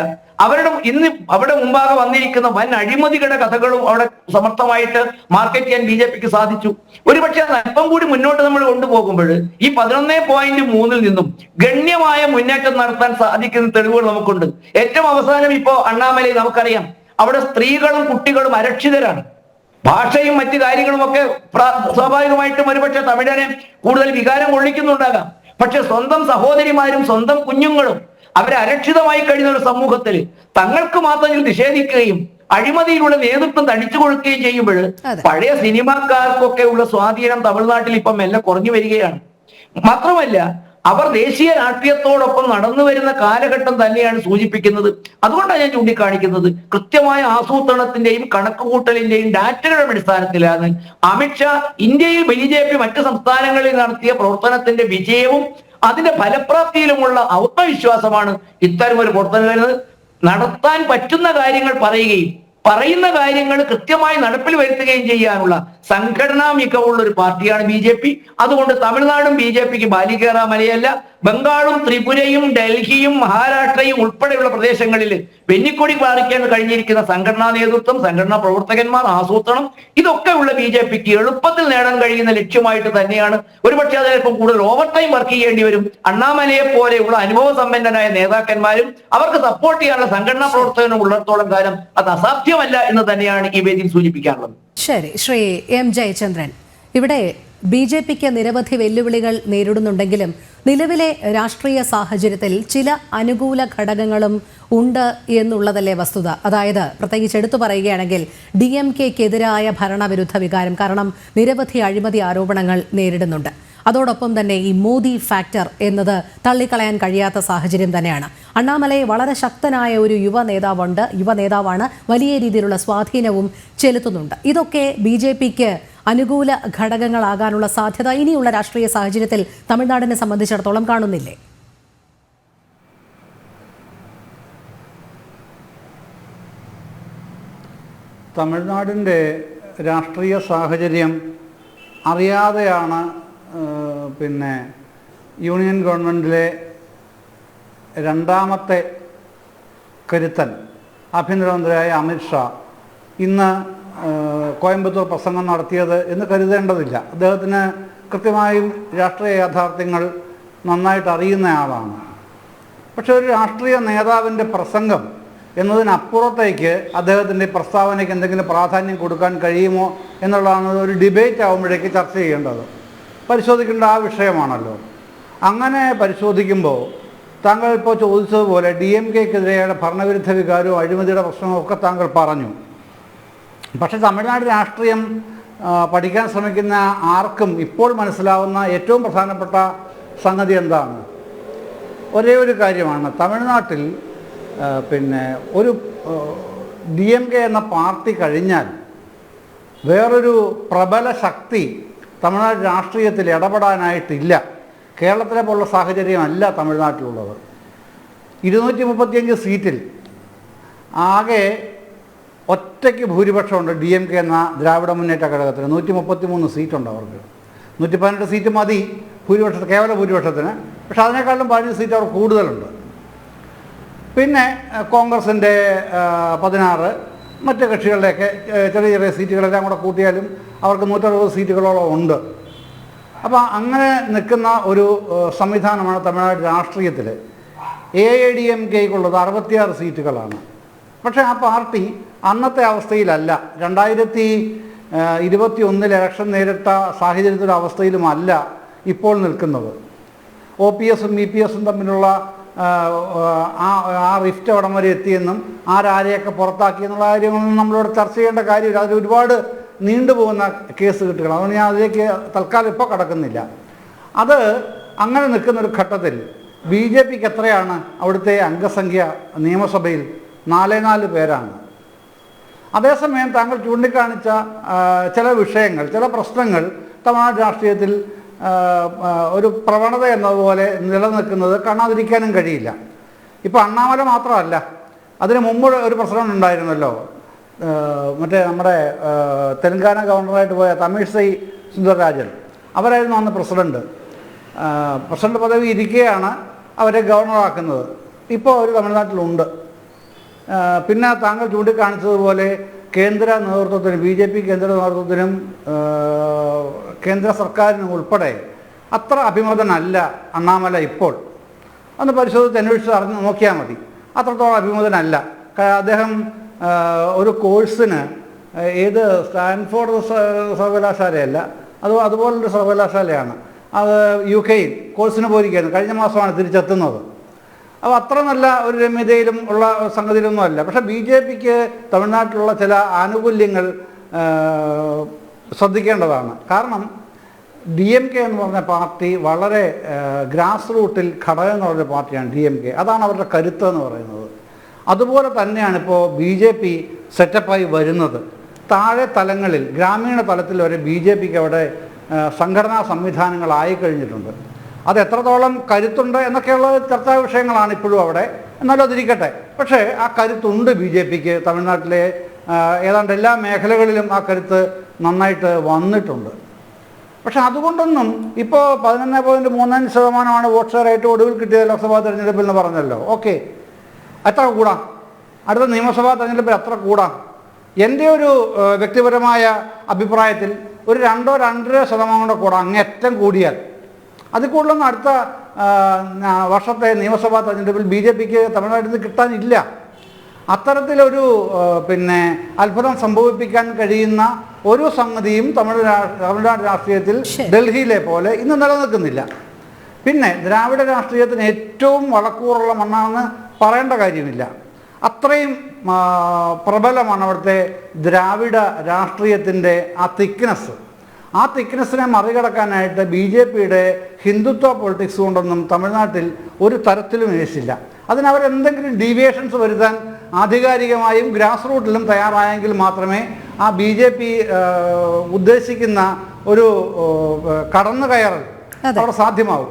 അവിടെ മുമ്പാകെ വന്നിരിക്കുന്ന വൻ അഴിമതികളുടെ കഥകളും അവിടെ സമർത്ഥമായിട്ട് മാർക്കറ്റ് ചെയ്യാൻ BJPക്ക് സാധിച്ചു. ഒരുപക്ഷെ അല്പം കൂടി മുന്നോട്ട് നമ്മൾ കൊണ്ടുപോകുമ്പോൾ ഈ 11.3-ൽ നിന്നും ഗണ്യമായ മുന്നേറ്റം നടത്താൻ സാധിക്കുന്ന തെളിവുകൾ നമുക്കുണ്ട്. ഏറ്റവും അവസാനം ഇപ്പോ അണ്ണാമലൈ നമുക്കറിയാം, അവിടെ സ്ത്രീകളും കുട്ടികളും അരക്ഷിതരാണ്. ഭാഷയും മറ്റു കാര്യങ്ങളും ഒക്കെ സ്വാഭാവികമായിട്ടും ഒരുപക്ഷെ തമിഴനെ കൂടുതൽ വികാരം കൊള്ളിക്കുന്നുണ്ടാകാം. പക്ഷെ സ്വന്തം സഹോദരിമാരും സ്വന്തം കുഞ്ഞുങ്ങളും അവരെ അരക്ഷിതമായി കഴിയുന്ന ഒരു സമൂഹത്തിൽ തങ്ങൾക്ക് മാത്രം നിഷേധിക്കുകയും അഴിമതിയിലുള്ള നേതൃത്വം തടിച്ചു കൊടുക്കുകയും ചെയ്യുമ്പോൾ പഴയ സിനിമാക്കാർക്കൊക്കെ ഉള്ള സ്വാധീനം തമിഴ്നാട്ടിൽ ഇപ്പം മെല്ലെ കുറഞ്ഞു വരികയാണ്. മാത്രമല്ല, അവർ ദേശീയ രാഷ്ട്രീയത്തോടൊപ്പം നടന്നു വരുന്ന കാലഘട്ടം തന്നെയാണ് സൂചിപ്പിക്കുന്നത്. അതുകൊണ്ടാണ് ഞാൻ ചൂണ്ടിക്കാണിക്കുന്നത്, കൃത്യമായ ആസൂത്രണത്തിന്റെയും കണക്കുകൂട്ടലിന്റെയും ഡാറ്റകളുടെ അടിസ്ഥാനത്തിലാണ് അമിത്ഷാ ഇന്ത്യയിൽ BJP മറ്റ് സംസ്ഥാനങ്ങളിൽ നടത്തിയ പ്രവർത്തനത്തിന്റെ വിജയവും അതിന്റെ ഫലപ്രാപ്തിയിലുമുള്ള ആത്മവിശ്വാസമാണ് ഇത്തരം ഒരു പ്രവർത്തനം നടത്താൻ പറ്റുന്ന കാര്യങ്ങൾ പറയുകയും പറയുന്ന കാര്യങ്ങൾ കൃത്യമായി നടപ്പിൽ വരുത്തുകയും ചെയ്യാനുള്ള സംഘടനാ മികവുള്ള ഒരു പാർട്ടിയാണ് BJP. അതുകൊണ്ട് തമിഴ്നാടും BJPക്ക് ബാലികേറ മലയല്ല. ബംഗാളും ത്രിപുരയും ഡൽഹിയും മഹാരാഷ്ട്രയും ഉൾപ്പെടെയുള്ള പ്രദേശങ്ങളിൽ വെന്നിക്കൊടി പാറിക്കാൻ കഴിഞ്ഞിരിക്കുന്ന സംഘടനാ നേതൃത്വം, സംഘടനാ പ്രവർത്തകന്മാർ, ആസൂത്രണം, ഇതൊക്കെ ഉള്ള BJPക്ക് എളുപ്പത്തിൽ നേടാൻ കഴിയുന്ന ലക്ഷ്യമായിട്ട് തന്നെയാണ്. ഒരുപക്ഷെ അതിലിപ്പം കൂടുതൽ ഓവർ ടൈം വർക്ക് ചെയ്യേണ്ടി വരും. അണ്ണാമലയെ പോലെയുള്ള അനുഭവ സമ്പന്നരായ നേതാക്കന്മാരും അവർക്ക് സപ്പോർട്ട് ചെയ്യാനുള്ള സംഘടനാ പ്രവർത്തകനും ഉള്ളിടത്തോളം കാലം അത് അസാധ്യമല്ല എന്ന് തന്നെയാണ് ഈ വേദിയിൽ സൂചിപ്പിക്കാനുള്ളത്. ശരി, ശ്രീ M. ജയചന്ദ്രൻ, ഇവിടെ BJPക്ക് നിരവധി വെല്ലുവിളികൾ നേരിടുന്നുണ്ടെങ്കിലും നിലവിലെ രാഷ്ട്രീയ സാഹചര്യത്തിൽ ചില അനുകൂല ഘടകങ്ങളും ഉണ്ട് എന്നുള്ളതല്ലേ വസ്തുത? അതായത് പ്രത്യേകിച്ച് എടുത്തു പറയുകയാണെങ്കിൽ DMKക്കെതിരായ ഭരണവിരുദ്ധ വികാരം, കാരണം നിരവധി അഴിമതി ആരോപണങ്ങൾ നേരിടുന്നുണ്ട്. അതോടൊപ്പം തന്നെ ഈ മോദി ഫാക്ടർ എന്നത് തള്ളിക്കളയാൻ കഴിയാത്ത സാഹചര്യം തന്നെയാണ്. അണ്ണാമലൈ വളരെ ശക്തനായ ഒരു യുവ നേതാവാണ്, വലിയ രീതിയിലുള്ള സ്വാധീനവും ചെലുത്തുന്നുണ്ട്. ഇതൊക്കെ BJPക്ക് അനുകൂല ഘടകങ്ങളാകാനുള്ള സാധ്യത ഇനിയുള്ള രാഷ്ട്രീയ സാഹചര്യത്തിൽ തമിഴ്നാടിനെ സംബന്ധിച്ചിടത്തോളം കാണുന്നില്ലേ? തമിഴ്നാടിൻ്റെ രാഷ്ട്രീയ സാഹചര്യം അറിയാതെയാണ് യൂണിയൻ ഗവൺമെൻറ്റിലെ രണ്ടാമത്തെ കരുത്തൻ ആഭ്യന്തരമന്ത്രിയായ അമിത്ഷാ ഇന്ന് കോയമ്പത്തൂർ പ്രസംഗം നടത്തിയത് എന്ന് കരുതേണ്ടതില്ല. അദ്ദേഹത്തിന് കൃത്യമായും രാഷ്ട്രീയ യാഥാർത്ഥ്യങ്ങൾ നന്നായിട്ട് അറിയുന്നയാളാണ്. പക്ഷെ ഒരു രാഷ്ട്രീയ നേതാവിൻ്റെ പ്രസംഗം എന്നതിനപ്പുറത്തേക്ക് അദ്ദേഹത്തിൻ്റെ പ്രസ്താവനയ്ക്ക് എന്തെങ്കിലും പ്രാധാന്യം കൊടുക്കാൻ കഴിയുമോ എന്നുള്ളതാണ് ഒരു ഡിബേറ്റ് ആകുമ്പോഴേക്ക് ചർച്ച ചെയ്യേണ്ടത്, പരിശോധിക്കേണ്ട ആ വിഷയമാണല്ലോ. അങ്ങനെ പരിശോധിക്കുമ്പോൾ താങ്കൾ ഇപ്പോൾ ചോദിച്ചതുപോലെ DMKക്കെതിരെയുള്ള ഭരണവിരുദ്ധ വികാരവും അഴിമതിയുടെ പ്രശ്നവും ഒക്കെ താങ്കൾ പറഞ്ഞു. പക്ഷേ തമിഴ്നാട് രാഷ്ട്രീയം പഠിക്കാൻ ശ്രമിക്കുന്ന ആർക്കും ഇപ്പോൾ മനസ്സിലാവുന്ന ഏറ്റവും പ്രധാനപ്പെട്ട സംഗതി എന്താണ്? ഒരേ ഒരു കാര്യമാണ്. തമിഴ്നാട്ടിൽ ഒരു DMK എന്ന പാർട്ടി കഴിഞ്ഞാൽ വേറൊരു പ്രബല ശക്തി തമിഴ്നാട് രാഷ്ട്രീയത്തിൽ ഇടപെടാനായിട്ടില്ല. കേരളത്തിലെ പോലുള്ള സാഹചര്യമല്ല തമിഴ്നാട്ടിലുള്ളത്. 235 സീറ്റിൽ ആകെ ഒറ്റയ്ക്ക് ഭൂരിപക്ഷമുണ്ട് DMK എന്ന ദ്രാവിഡ മുന്നേറ്റ ഘടകത്തിന്. 133 സീറ്റുണ്ട് അവർക്ക്. 118 സീറ്റ് മതി കേവല ഭൂരിപക്ഷത്തിന്. പക്ഷെ അതിനേക്കാളും 15 സീറ്റ് അവർ കൂടുതലുണ്ട്. പിന്നെ കോൺഗ്രസിൻ്റെ 16, മറ്റ് കക്ഷികളുടെയൊക്കെ ചെറിയ ചെറിയ സീറ്റുകളെല്ലാം കൂടെ കൂട്ടിയാലും അവർക്ക് 160 സീറ്റുകളോളം ഉണ്ട്. അപ്പോൾ അങ്ങനെ നിൽക്കുന്ന ഒരു സംവിധാനമാണ് തമിഴ്നാട് രാഷ്ട്രീയത്തിൽ. AIADMKയ്ക്കുള്ളത് 66 സീറ്റുകളാണ്. പക്ഷേ ആ പാർട്ടി അന്നത്തെ അവസ്ഥയിലല്ല, 2021 ഇലക്ഷൻ നേരിട്ട സാഹചര്യത്തിൻ്റെ അവസ്ഥയിലുമല്ല ഇപ്പോൾ നിൽക്കുന്നത്. OPSഉം EPSഉം തമ്മിലുള്ള ആ റിഫ്റ്റ് അവിടം വരെ എത്തിയെന്നും ആരെയൊക്കെ പുറത്താക്കി എന്നുള്ള കാര്യങ്ങളൊന്നും നമ്മളോട് ചർച്ച ചെയ്യേണ്ട കാര്യമില്ല. അതിൽ ഒരുപാട് നീണ്ടുപോകുന്ന കേസ് കിട്ടുകയാണ്. അതുകൊണ്ട് ഞാൻ അതിലേക്ക് തൽക്കാലം ഇപ്പോൾ കടക്കുന്നില്ല. അത് അങ്ങനെ നിൽക്കുന്നൊരു ഘട്ടത്തിൽ BJPക്ക് എത്രയാണ് അവിടുത്തെ അംഗസംഖ്യ? നിയമസഭയിൽ 4 പേരാണ്. അതേസമയം താങ്കൾ ചൂണ്ടിക്കാണിച്ച ചില വിഷയങ്ങൾ, ചില പ്രശ്നങ്ങൾ തമിഴ്നാട് രാഷ്ട്രീയത്തിൽ ഒരു പ്രവണത എന്നതുപോലെ നിലനിൽക്കുന്നത് കാണാതിരിക്കാനും കഴിയില്ല. ഇപ്പോൾ അണ്ണാമല മാത്രമല്ല, അതിന് മുമ്പ് ഒരു പ്രസിഡന്റ് ഉണ്ടായിരുന്നല്ലോ, നമ്മുടെ തെലങ്കാന ഗവർണറായിട്ട് പോയ തമിഴ്സൈ സുന്ദരരാജൻ. അവരായിരുന്നു അന്ന് പ്രസിഡന്റ് പദവി ഇരിക്കുകയാണ് അവരെ ഗവർണറാക്കുന്നത്. ഇപ്പോൾ അവർ തമിഴ്നാട്ടിലുണ്ട്. പിന്നെ താങ്കൾ ചൂണ്ടിക്കാണിച്ചതുപോലെ കേന്ദ്ര നേതൃത്വത്തിനും BJP കേന്ദ്ര നേതൃത്വത്തിനും കേന്ദ്ര സർക്കാരിനും ഉൾപ്പെടെ അത്ര അഭിമതനല്ല അണ്ണാമല ഇപ്പോൾ. ഒന്ന് പരിശോധിച്ച് അന്വേഷിച്ച് നോക്കിയാൽ മതി. അത്രത്തോളം അഭിമതനല്ല. അദ്ദേഹം ഒരു കോഴ്സിന് സ്റ്റാൻഫോർഡ് സർവകലാശാലയല്ല, അതുപോലൊരു സർവകലാശാലയാണ്, അത് UK കോഴ്സിന് പോയിരിക്കുകയായിരുന്നു. കഴിഞ്ഞ മാസമാണ് തിരിച്ചെത്തുന്നത്. അപ്പോൾ അത്ര നല്ല ഒരു രമ്യതയിലും ഉള്ള സംഗതിയിലൊന്നും അല്ല. പക്ഷേ BJPക്ക് തമിഴ്നാട്ടിലുള്ള ചില ആനുകൂല്യങ്ങൾ ശ്രദ്ധിക്കേണ്ടതാണ്. കാരണം DMK എന്ന് പറഞ്ഞ പാർട്ടി വളരെ ഗ്രാസ് റൂട്ടിൽ ഘടകങ്ങളുള്ള പാർട്ടിയാണ് DMK. അതാണ് അവരുടെ കരുത്ത് എന്ന് പറയുന്നത്. അതുപോലെ തന്നെയാണ് ഇപ്പോൾ BJP സെറ്റപ്പായി വരുന്നത്. താഴെ തലങ്ങളിൽ, ഗ്രാമീണ തലത്തിൽ വരെ BJPക്ക് അവിടെ സംഘടനാ സംവിധാനങ്ങളായി കഴിഞ്ഞിട്ടുണ്ട്. അത് എത്രത്തോളം കരുത്തുണ്ട് എന്നൊക്കെയുള്ള ചർച്ചാ വിഷയങ്ങളാണ് ഇപ്പോഴും അവിടെ. എന്നാലും അതിരിക്കട്ടെ. പക്ഷേ ആ കരുത്തുണ്ട് BJPക്ക്. തമിഴ്നാട്ടിലെ ഏതാണ്ട് എല്ലാ മേഖലകളിലും ആ കരുത്ത് നന്നായിട്ട് വന്നിട്ടുണ്ട്. പക്ഷെ അതുകൊണ്ടൊന്നും ഇപ്പോൾ 11.35% വോട്ട് ഷെയർ ആയിട്ട് ഒടുവിൽ കിട്ടിയ ലോക്സഭാ തെരഞ്ഞെടുപ്പിൽ എന്ന് പറഞ്ഞല്ലോ. ഓക്കെ, എത്ര കൂടാം? അടുത്ത നിയമസഭാ തെരഞ്ഞെടുപ്പിൽ എത്ര കൂടാം? എൻ്റെ ഒരു വ്യക്തിപരമായ അഭിപ്രായത്തിൽ ഒരു 2-2.5% കൂടാം, അങ്ങേറ്റം കൂടിയാൽ. അതിൽ കൂടുതലൊന്നും അടുത്ത വർഷത്തെ നിയമസഭാ തെരഞ്ഞെടുപ്പിൽ BJPക്ക് തമിഴ്നാട്ടിൽ നിന്ന് കിട്ടാനില്ല. അത്തരത്തിലൊരു അത്ഭുതം സംഭവിപ്പിക്കാൻ കഴിയുന്ന ഒരു സംഗതിയും തമിഴ്നാട് രാഷ്ട്രീയത്തിൽ ഡൽഹിയിലെ പോലെ ഇന്ന് നിലനിൽക്കുന്നില്ല. പിന്നെ ദ്രാവിഡ രാഷ്ട്രീയത്തിന് ഏറ്റവും വളക്കൂറുള്ള മണ്ണാണെന്ന് പറയേണ്ട കാര്യമില്ല. അത്രയും പ്രബലമാണ് അവിടുത്തെ ദ്രാവിഡ രാഷ്ട്രീയത്തിൻ്റെ ആ തിക്നെസ്. ആ തിക്നെസ്സിനെ മറികടക്കാനായിട്ട് BJPയുടെ ഹിന്ദുത്വ പൊളിറ്റിക്സ് കൊണ്ടൊന്നും തമിഴ്നാട്ടിൽ ഒരു തരത്തിലും ഏശില്ല. അതിനവരെന്തെങ്കിലും ഡീവിയേഷൻസ് വരുത്താൻ ആധികാരികമായും ഗ്രാസ് റൂട്ടിലും തയ്യാറായെങ്കിൽ മാത്രമേ ആ BJP ഉദ്ദേശിക്കുന്ന ഒരു കടന്നു കയറൽ അവിടെ സാധ്യമാവും.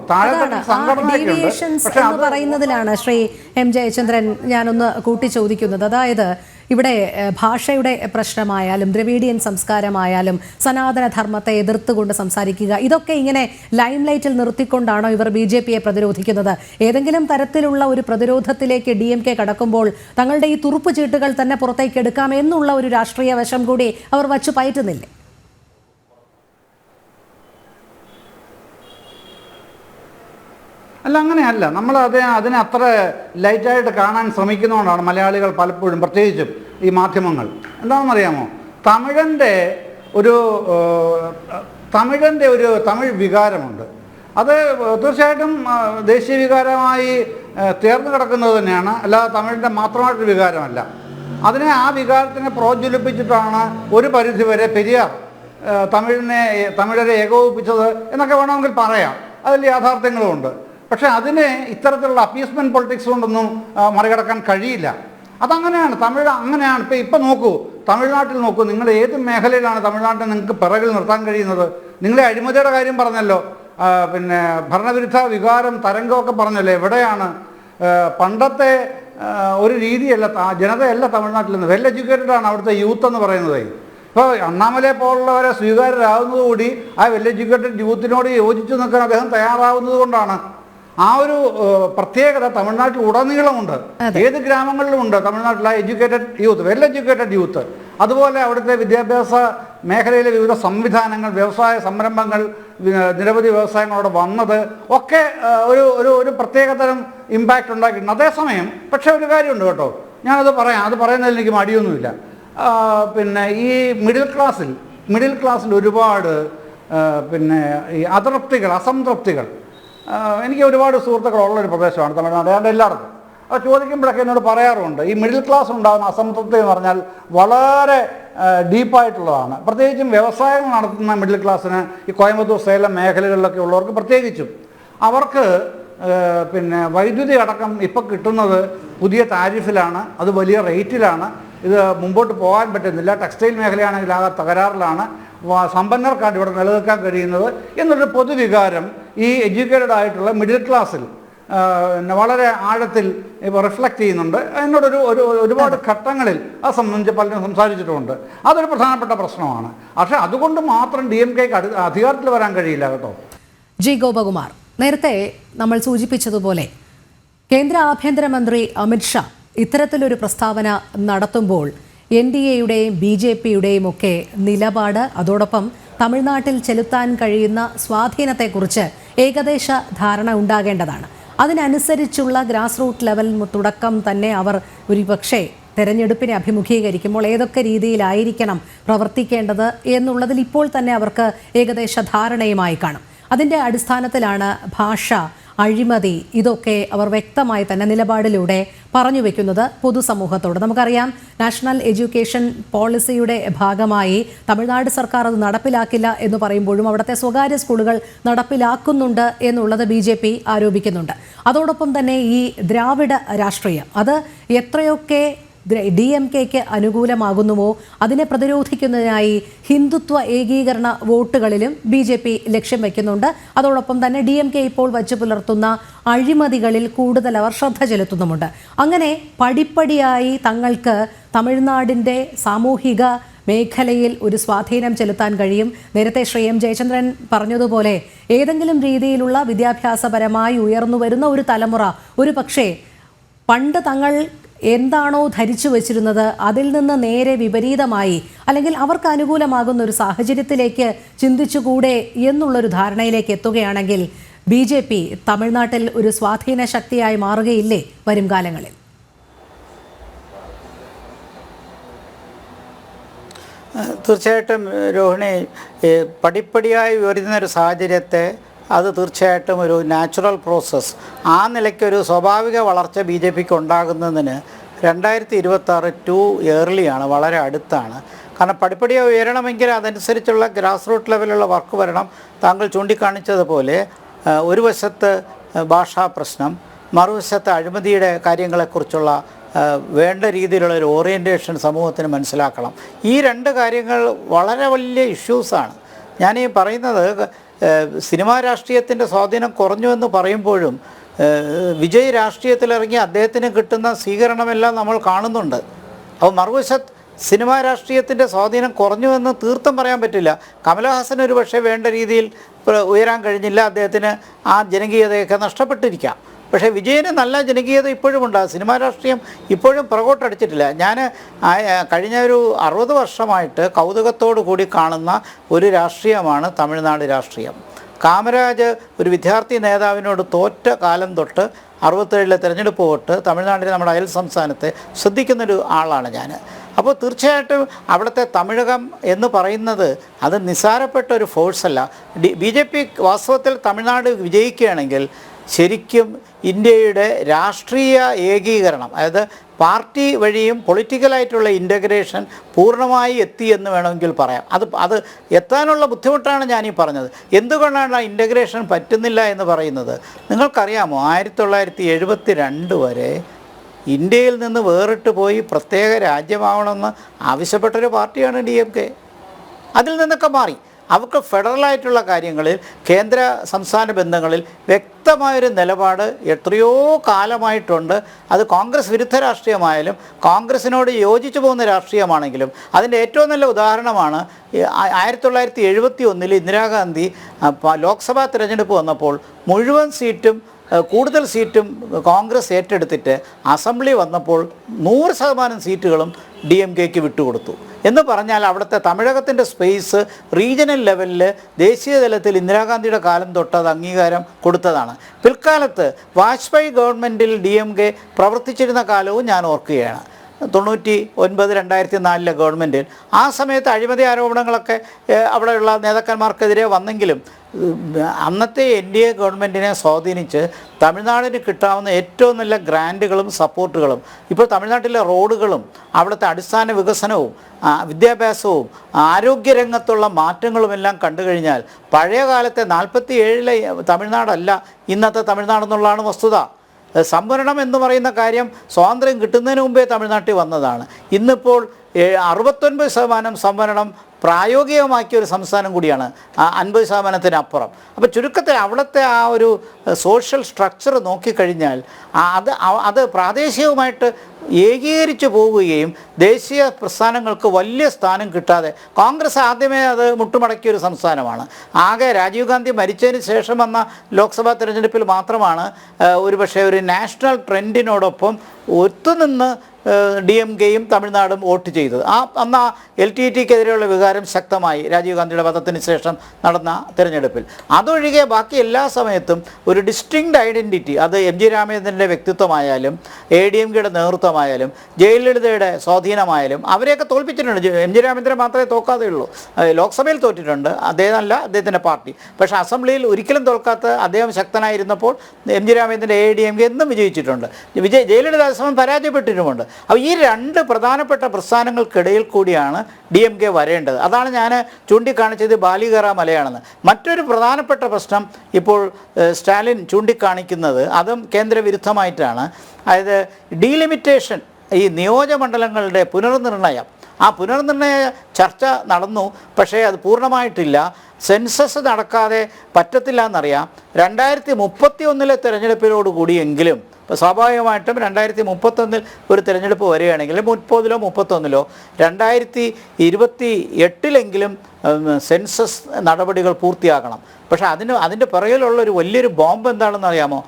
പറയുന്നതിലാണ് ശ്രീ M. ജയചന്ദ്രൻ ഞാനൊന്ന് കൂട്ടിച്ചോദിക്കുന്നത്. അതായത് ഇവിടെ ഭാഷയുടെ പ്രശ്നമായാലും ദ്രവീഡിയൻ സംസ്കാരമായാലും സനാതനധർമ്മത്തെ എതിർത്തുകൊണ്ട് സംസാരിക്കുക, ഇതൊക്കെ ഇങ്ങനെ ലൈം ലൈറ്റിൽ നിർത്തിക്കൊണ്ടാണോ ഇവർ BJPയെ പ്രതിരോധിക്കുന്നത്? ഏതെങ്കിലും തരത്തിലുള്ള ഒരു പ്രതിരോധത്തിലേക്ക് DMK കടക്കുമ്പോൾ തങ്ങളുടെ ഈ തുറുപ്പ് ചീട്ടുകൾ തന്നെ പുറത്തേക്ക് എടുക്കാം എന്നുള്ള ഒരു രാഷ്ട്രീയ വശം കൂടി അവർ വച്ചു പയറ്റുന്നില്ലേ? അല്ല, അങ്ങനെയല്ല. നമ്മൾ അതിനെ അത്ര ലൈറ്റായിട്ട് കാണാൻ ശ്രമിക്കുന്നതുകൊണ്ടാണ് മലയാളികൾ പലപ്പോഴും, പ്രത്യേകിച്ചും ഈ മാധ്യമങ്ങൾ. എന്താണെന്നറിയാമോ, തമിഴൻ്റെ ഒരു തമിഴ് വികാരമുണ്ട്. അത് തീർച്ചയായിട്ടും ദേശീയ വികാരമായി ചേർന്ന് കിടക്കുന്നത് തന്നെയാണ്, അല്ലാതെ തമിഴിൻ്റെ മാത്രമായിട്ടൊരു വികാരമല്ല. ആ വികാരത്തിനെ പ്രോജ്വലിപ്പിച്ചിട്ടാണ് ഒരു പരിധിവരെ പെരിയാർ തമിഴരെ ഏകോപിപ്പിച്ചത് എന്നൊക്കെ വേണമെങ്കിൽ പറയാം. അതിൽ യാഥാർത്ഥ്യങ്ങളുമുണ്ട്. പക്ഷേ അതിനെ ഇത്തരത്തിലുള്ള അപ്പീസ്മെൻറ്റ് പൊളിറ്റിക്സ് കൊണ്ടൊന്നും മറികടക്കാൻ കഴിയില്ല. അതങ്ങനെയാണ്, അങ്ങനെയാണ്. ഇപ്പം നോക്കൂ, തമിഴ്നാട്ടിൽ നോക്കൂ, നിങ്ങൾ ഏത് മേഖലയിലാണ് തമിഴ്നാട്ടിൽ നിങ്ങൾക്ക് പിറകിൽ നിർത്താൻ കഴിയുന്നത്? നിങ്ങളെ അഴിമതിയുടെ കാര്യം പറഞ്ഞല്ലോ, ഭരണവിരുദ്ധ വികാരം തരംഗമൊക്കെ പറഞ്ഞല്ലോ. എവിടെയാണ്? പണ്ടത്തെ ഒരു രീതിയല്ല, ജനതയല്ല തമിഴ്നാട്ടിൽ നിന്ന്. വെൽ എഡ്യൂക്കേറ്റഡ് ആണ് അവിടുത്തെ യൂത്ത് എന്ന് പറയുന്നത്. ഇപ്പോൾ അണ്ണാമലയെ പോലുള്ളവരെ സ്വീകാര്യരാകുന്നതുകൂടി ആ വെൽ എഡ്യൂക്കേറ്റഡ് യൂത്തിനോട് യോജിച്ചു നിൽക്കാൻ അദ്ദേഹം തയ്യാറാവുന്നത് കൊണ്ടാണ്. ആ ഒരു പ്രത്യേകത തമിഴ്നാട്ടിൽ ഉടനീളമുണ്ട്. ഏത് ഗ്രാമങ്ങളിലുമുണ്ട് തമിഴ്നാട്ടിലെ educated youth, well educated youth. അതുപോലെ അവിടുത്തെ വിദ്യാഭ്യാസ മേഖലയിലെ വിവിധ സംവിധാനങ്ങൾ, വ്യവസായ സംരംഭങ്ങൾ, നിരവധി വ്യവസായങ്ങളോട് വന്നത് ഒക്കെ ഒരു പ്രത്യേകതരം ഇമ്പാക്റ്റ് ഉണ്ടാക്കിയിട്ടുണ്ട്. അതേസമയം പക്ഷേ ഒരു കാര്യമുണ്ട് കേട്ടോ, ഞാനത് പറയാം, അത് പറയുന്നതിൽ എനിക്ക് മടിയൊന്നുമില്ല. ഈ മിഡിൽ ക്ലാസ്സിൽ ഒരുപാട് ഈ അസംതൃപ്തികൾ എനിക്ക് ഒരുപാട് സുഹൃത്തുക്കളുള്ളൊരു പ്രദേശമാണ് തമിഴ്നാട്. ഏതാണ്ട് എല്ലായിടത്തും അത് ചോദിക്കുമ്പോഴൊക്കെ എന്നോട് പറയാറുണ്ട്, ഈ മിഡിൽ ക്ലാസ് ഉണ്ടാകുന്ന അസംതൃപ്തി എന്ന് പറഞ്ഞാൽ വളരെ ഡീപ്പായിട്ടുള്ളതാണ്. പ്രത്യേകിച്ചും വ്യവസായങ്ങൾ നടത്തുന്ന മിഡിൽ ക്ലാസ്സിന്, ഈ കോയമ്പത്തൂർ, സേലം മേഖലകളിലൊക്കെ ഉള്ളവർക്ക് പ്രത്യേകിച്ചും, അവർക്ക് വൈദ്യുതി അടക്കം ഇപ്പോൾ കിട്ടുന്നത് പുതിയ താരിഫിലാണ്, അത് വലിയ റേറ്റിലാണ്. ഇത് മുമ്പോട്ട് പോകാൻ പറ്റുന്നില്ല. ടെക്സ്റ്റൈൽ മേഖലയാണെങ്കിൽ ആകെ തകരാറിലാണ്. സമ്പന്നർക്കാണ് ഇവിടെ നിലനിൽക്കാൻ കഴിയുന്നത് എന്നൊരു പൊതുവികാരം ഈ എഡ്യൂക്കേറ്റഡ് ആയിട്ടുള്ള മിഡിൽ ക്ലാസ്സിൽ വളരെ ആഴത്തിൽ ഇപ്പോൾ റിഫ്ലക്റ്റ് ചെയ്യുന്നുണ്ട്. എന്നോടൊരു ഒരുപാട് ഘട്ടങ്ങളിൽ അത് സംബന്ധിച്ച് പലരും സംസാരിച്ചിട്ടുമുണ്ട്. അതൊരു പ്രധാനപ്പെട്ട പ്രശ്നമാണ്. പക്ഷേ അതുകൊണ്ട് മാത്രം DMKക്ക് അധികാരത്തിൽ വരാൻ കഴിയില്ല കേട്ടോ. G. ഗോപകുമാർ, നേരത്തെ നമ്മൾ സൂചിപ്പിച്ചതുപോലെ കേന്ദ്ര ആഭ്യന്തരമന്ത്രി അമിത്ഷാ ഇത്തരത്തിലൊരു പ്രസ്താവന നടത്തുമ്പോൾ NDAയുടെയും BJPയുടെയും ഒക്കെ നിലപാട്, അതോടൊപ്പം തമിഴ്നാട്ടിൽ ചെലുത്താൻ കഴിയുന്ന സ്വാധീനത്തെക്കുറിച്ച് ഏകദേശ ധാരണ ഉണ്ടാകേണ്ടതാണ്. അതിനനുസരിച്ചുള്ള ഗ്രാസ് റൂട്ട് ലെവൽ തുടക്കം തന്നെ അവർ ഒരുപക്ഷേ തെരഞ്ഞെടുപ്പിനെ അഭിമുഖീകരിക്കുമ്പോൾ ഏതൊക്കെ രീതിയിലായിരിക്കണം പ്രവർത്തിക്കേണ്ടത് എന്നുള്ളതിൽ ഇപ്പോൾ തന്നെ അവർക്ക് ഏകദേശ ധാരണയുമായി കാണും. അതിൻ്റെ അടിസ്ഥാനത്തിലാണ് ഭാഷ, അഴിമതി, ഇതൊക്കെ അവർ വ്യക്തമായി തന്നെ നിലപാടിലൂടെ പറഞ്ഞു വെക്കുന്നത് പൊതുസമൂഹത്തോട്. നമുക്കറിയാം, നാഷണൽ എഡ്യൂക്കേഷൻ പോളിസിയുടെ ഭാഗമായി തമിഴ്നാട് സർക്കാർ അത് നടപ്പിലാക്കില്ല എന്ന് പറയുമ്പോഴും അവിടുത്തെ സ്വകാര്യ സ്കൂളുകൾ നടപ്പിലാക്കുന്നുണ്ട് എന്നുള്ളത് BJP ആരോപിക്കുന്നുണ്ട്. അതോടൊപ്പം തന്നെ ഈ ദ്രാവിഡ രാഷ്ട്രീയം അത് എത്രയൊക്കെ DMKക്ക് അനുകൂലമാകുന്നുവോ അതിനെ പ്രതിരോധിക്കുന്നതിനായി ഹിന്ദുത്വ ഏകീകരണ വോട്ടുകളിലും BJP ലക്ഷ്യം വയ്ക്കുന്നുണ്ട്. അതോടൊപ്പം തന്നെ DMK ഇപ്പോൾ വച്ചു പുലർത്തുന്ന അഴിമതികളിൽ കൂടുതൽ അവർ ശ്രദ്ധ ചെലുത്തുന്നുമുണ്ട്. അങ്ങനെ പടിപ്പടിയായി തങ്ങൾക്ക് തമിഴ്നാടിൻ്റെ സാമൂഹിക മേഖലയിൽ ഒരു സ്വാധീനം ചെലുത്താൻ കഴിയും? നേരത്തെ ശ്രീ എം ജയചന്ദ്രൻ പറഞ്ഞതുപോലെ ഏതെങ്കിലും രീതിയിലുള്ള വിദ്യാഭ്യാസപരമായി ഉയർന്നു വരുന്ന ഒരു തലമുറ ഒരു പക്ഷേ പണ്ട് തങ്ങൾ എന്താണോ ധരിച്ചു വച്ചിരുന്നത് അതിൽ നിന്ന് നേരെ വിപരീതമായി അല്ലെങ്കിൽ അവർക്ക് അനുകൂലമാകുന്ന ഒരു സാഹചര്യത്തിലേക്ക് ചിന്തിച്ചുകൂടെ എന്നുള്ളൊരു ധാരണയിലേക്ക് എത്തുകയാണെങ്കിൽ BJP തമിഴ്നാട്ടിൽ ഒരു സ്വാധീന ശക്തിയായി മാറുകയില്ലേ വരും കാലങ്ങളിൽ? തീർച്ചയായിട്ടും രോഹിണി, പടിപ്പടിയായി വരുന്നൊരു സാഹചര്യത്തെ അത് തീർച്ചയായിട്ടും ഒരു നാച്ചുറൽ പ്രോസസ്സ്, ആ നിലയ്ക്കൊരു സ്വാഭാവിക വളർച്ച BJPക്ക് ഉണ്ടാകുന്നതിന് 2026 ടു ഏർലിയാണ്, വളരെ അടുത്താണ്. കാരണം പടിപ്പടിയായി ഉയരണമെങ്കിൽ അതനുസരിച്ചുള്ള ഗ്രാസ് റൂട്ട് ലെവലുള്ള വർക്ക് വരണം. താങ്കൾ ചൂണ്ടിക്കാണിച്ചതുപോലെ ഒരു വശത്ത് ഭാഷാ പ്രശ്നം, മറുവശത്ത് അഴിമതിയുടെ കാര്യങ്ങളെക്കുറിച്ചുള്ള വേണ്ട രീതിയിലുള്ള ഒരു ഓറിയൻറ്റേഷൻ സമൂഹത്തിന് മനസ്സിലാക്കണം. ഈ രണ്ട് കാര്യങ്ങൾ വളരെ വലിയ ഇഷ്യൂസാണ്. ഞാനീ പറയുന്നത് സിനിമാ രാഷ്ട്രീയത്തിൻ്റെ സ്വാധീനം കുറഞ്ഞു എന്ന് പറയുമ്പോഴും വിജയ് രാഷ്ട്രീയത്തിലിറങ്ങി അദ്ദേഹത്തിന് കിട്ടുന്ന സ്വീകരണമെല്ലാം നമ്മൾ കാണുന്നുണ്ട്. അപ്പോൾ മറുവശത്ത് സിനിമാ രാഷ്ട്രീയത്തിൻ്റെ സ്വാധീനം കുറഞ്ഞുവെന്ന് തീർത്തും പറയാൻ പറ്റില്ല. കമലഹാസൻ ഒരു പക്ഷേ വേണ്ട രീതിയിൽ ഉയരാൻ കഴിഞ്ഞില്ല, അദ്ദേഹത്തിന് ആ ജനകീയതയൊക്കെ നഷ്ടപ്പെട്ടിരിക്കാം. പക്ഷേ വിജയന് നല്ല ജനകീയത ഇപ്പോഴും ഉണ്ട്. സിനിമാ രാഷ്ട്രീയം ഇപ്പോഴും പുറകോട്ടടിച്ചിട്ടില്ല. ഞാൻ കഴിഞ്ഞ ഒരു 60 വർഷമായിട്ട് കൗതുകത്തോടു കൂടി കാണുന്ന ഒരു രാഷ്ട്രീയമാണ് തമിഴ്നാട് രാഷ്ട്രീയം. കാമരാജ് ഒരു വിദ്യാർത്ഥി നേതാവിനോട് തോറ്റ കാലം തൊട്ട് 67 തെരഞ്ഞെടുപ്പ് വോട്ട് തമിഴ്നാട്ടിലെ നമ്മുടെ അയൽ സംസ്ഥാനത്തെ ശ്രദ്ധിക്കുന്നൊരു ആളാണ് ഞാൻ. അപ്പോൾ തീർച്ചയായിട്ടും അവിടുത്തെ തമിഴകം എന്ന് പറയുന്നത് അത് നിസ്സാരപ്പെട്ട ഒരു ഫോഴ്സല്ല. BJP വാസ്തവത്തിൽ തമിഴ്നാട് വിജയിക്കുകയാണെങ്കിൽ ശരിക്കും ഇന്ത്യയുടെ രാഷ്ട്രീയ ഏകീകരണം, അതായത് പാർട്ടി വഴിയും പൊളിറ്റിക്കലായിട്ടുള്ള ഇൻ്റഗ്രേഷൻ പൂർണ്ണമായി എത്തി എന്ന് വേണമെങ്കിൽ പറയാം. അത് എത്താനുള്ള ബുദ്ധിമുട്ടാണ് ഞാനീ പറഞ്ഞത്. എന്തുകൊണ്ടാണ് ആ ഇൻ്റഗ്രേഷൻ പറ്റുന്നില്ല എന്ന് പറയുന്നത്? നിങ്ങൾക്കറിയാമോ, 1972 വരെ ഇന്ത്യയിൽ നിന്ന് വേറിട്ട് പോയി പ്രത്യേക രാജ്യമാവണമെന്ന് ആവശ്യപ്പെട്ടൊരു പാർട്ടിയാണ് DMK. അതിൽ നിന്നൊക്കെ മാറി അവർക്ക് ഫെഡറലായിട്ടുള്ള കാര്യങ്ങളിൽ, കേന്ദ്ര സംസ്ഥാന ബന്ധങ്ങളിൽ വ്യക്തമായൊരു നിലപാട് എത്രയോ കാലമായിട്ടുണ്ട്. അത് കോൺഗ്രസ് വിരുദ്ധ രാഷ്ട്രീയമായാലും കോൺഗ്രസിനോട് യോജിച്ചു പോകുന്ന രാഷ്ട്രീയമാണെങ്കിലും അതിൻ്റെ ഏറ്റവും നല്ല ഉദാഹരണമാണ് 1971 ഇന്ദിരാഗാന്ധി ലോക്സഭാ തിരഞ്ഞെടുപ്പ് വന്നപ്പോൾ മുഴുവൻ സീറ്റും കൂടുതൽ സീറ്റും കോൺഗ്രസ് ഏറ്റെടുത്തിട്ട് അസംബ്ലി വന്നപ്പോൾ 100% സീറ്റുകളും DMKക്ക് വിട്ടുകൊടുത്തു. എന്ന് പറഞ്ഞാൽ അവിടുത്തെ തമിഴകത്തിൻ്റെ സ്പേസ് റീജിയണൽ ലെവലിൽ ദേശീയ തലത്തിൽ ഇന്ദിരാഗാന്ധിയുടെ കാലം തൊട്ട് അത് അംഗീകാരം കൊടുത്തതാണ്. പിൽക്കാലത്ത് വാജ്പേയി ഗവൺമെൻറ്റിൽ DMK പ്രവർത്തിച്ചിരുന്ന കാലവും ഞാൻ ഓർക്കുകയാണ്. 1999-2004 ഗവൺമെൻറ്റിൽ ആ സമയത്ത് അഴിമതി ആരോപണങ്ങളൊക്കെ അവിടെയുള്ള നേതാക്കന്മാർക്കെതിരെ വന്നെങ്കിലും അന്നത്തെ NDA ഗവൺമെൻറ്റിനെ സ്വാധീനിച്ച് തമിഴ്നാടിന് കിട്ടാവുന്ന ഏറ്റവും നല്ല ഗ്രാൻറ്റുകളും സപ്പോർട്ടുകളും, ഇപ്പോൾ തമിഴ്നാട്ടിലെ റോഡുകളും അവിടുത്തെ അടിസ്ഥാന വികസനവും വിദ്യാഭ്യാസവും ആരോഗ്യരംഗത്തുള്ള മാറ്റങ്ങളുമെല്ലാം കണ്ടു കഴിഞ്ഞാൽ പഴയ കാലത്തെ 47-ലെ തമിഴ്നാടല്ല ഇന്നത്തെ തമിഴ്നാടെന്നുള്ളതാണ് വസ്തുത. സംവരണം എന്ന് പറയുന്ന കാര്യം സ്വാതന്ത്ര്യം കിട്ടുന്നതിന് മുമ്പേ തമിഴ്നാട്ടിൽ വന്നതാണ്. ഇന്നിപ്പോൾ 69% സംവരണം പ്രായോഗികമാക്കിയ ഒരു സംസ്ഥാനം കൂടിയാണ്, 50%-ത്തിനപ്പുറം. അപ്പോൾ ചുരുക്കത്തിൽ അവിടുത്തെ ആ ഒരു സോഷ്യൽ സ്ട്രക്ചർ നോക്കിക്കഴിഞ്ഞാൽ അത് പ്രാദേശികമായിട്ട് ഏകീകരിച്ചു പോവുകയും ദേശീയ പ്രസ്ഥാനങ്ങൾക്ക് വലിയ സ്ഥാനം കിട്ടാതെ, കോൺഗ്രസ് ആദ്യമേ അത് മുട്ടുമടക്കിയ ഒരു സംസ്ഥാനമാണ്. ആകെ രാജീവ് ഗാന്ധി മരിച്ചതിന് ശേഷം വന്ന ലോക്സഭാ തിരഞ്ഞെടുപ്പിൽ മാത്രമാണ് ഒരുപക്ഷെ ഒരു നാഷണൽ ട്രെൻഡിനോടൊപ്പം ഒത്തുനിന്ന് DMKയും തമിഴ്നാടും വോട്ട് ചെയ്തത്. അന്ന് LTTക്കെതിരെയുള്ള വികാരം ശക്തമായി രാജീവ് ഗാന്ധിയുടെ വധത്തിന് ശേഷം നടന്ന തിരഞ്ഞെടുപ്പിൽ. അതൊഴികെ ബാക്കി എല്ലാ സമയത്തും ഒരു ഡിസ്റ്റിങ്ക്ട് ഐഡൻറ്റിറ്റി, അത് MG രാമചന്ദ്രൻ്റെ വ്യക്തിത്വമായാലും ADMKയുടെ നേതൃത്വമായാലും ജയലളിതയുടെ സ്വാധീനമായാലും അവരെയൊക്കെ തോൽപ്പിച്ചിട്ടുണ്ട്. MG രാമചന്ദ്രൻ മാത്രമേ തോക്കാതെ ഉള്ളൂ. ലോക്സഭയിൽ തോറ്റിട്ടുണ്ട്, അദ്ദേഹമല്ല അദ്ദേഹത്തിൻ്റെ പാർട്ടി. പക്ഷേ അസംബ്ലിയിൽ ഒരിക്കലും തോൽക്കാത്ത അദ്ദേഹം ശക്തനായിരുന്നപ്പോൾ MG രാമചന്ദ്രൻ്റെ ADMK എന്നും വിജയിച്ചിട്ടുണ്ട്. ജയലളിത സമയം പരാജയപ്പെട്ടിട്ടുമുണ്ട്. അപ്പോൾ ഈ രണ്ട് പ്രധാനപ്പെട്ട പ്രസ്ഥാനങ്ങൾക്കിടയിൽ കൂടിയാണ് DMK വരേണ്ടത്. അതാണ് ഞാൻ ചൂണ്ടിക്കാണിച്ചത് ബാലികേറ മലയാണെന്ന്. മറ്റൊരു പ്രധാനപ്പെട്ട പ്രശ്നം ഇപ്പോൾ സ്റ്റാലിൻ ചൂണ്ടിക്കാണിക്കുന്നത് അതും കേന്ദ്രവിരുദ്ധമായിട്ടാണ്. അതായത് ഡീലിമിറ്റേഷൻ, ഈ നിയോജകമണ്ഡലങ്ങളുടെ പുനർനിർണയം, ആ പുനർനിർണയ ചർച്ച നടന്നു, പക്ഷേ അത് പൂർണ്ണമായിട്ടില്ല. സെൻസസ് നടക്കാതെ പറ്റത്തില്ല എന്നറിയാം. 2031 തിരഞ്ഞെടുപ്പിനോടുകൂടിയെങ്കിലും ഇപ്പോൾ സ്വാഭാവികമായിട്ടും 2031 ഒരു തിരഞ്ഞെടുപ്പ് വരികയാണെങ്കിൽ 30-ലോ 31-ലോ 2028 സെൻസസ് നടപടികൾ പൂർത്തിയാക്കണം. പക്ഷേ അതിൻ്റെ പിറകിലുള്ളൊരു വലിയൊരു ബോംബ് എന്താണെന്ന് അറിയാമോ?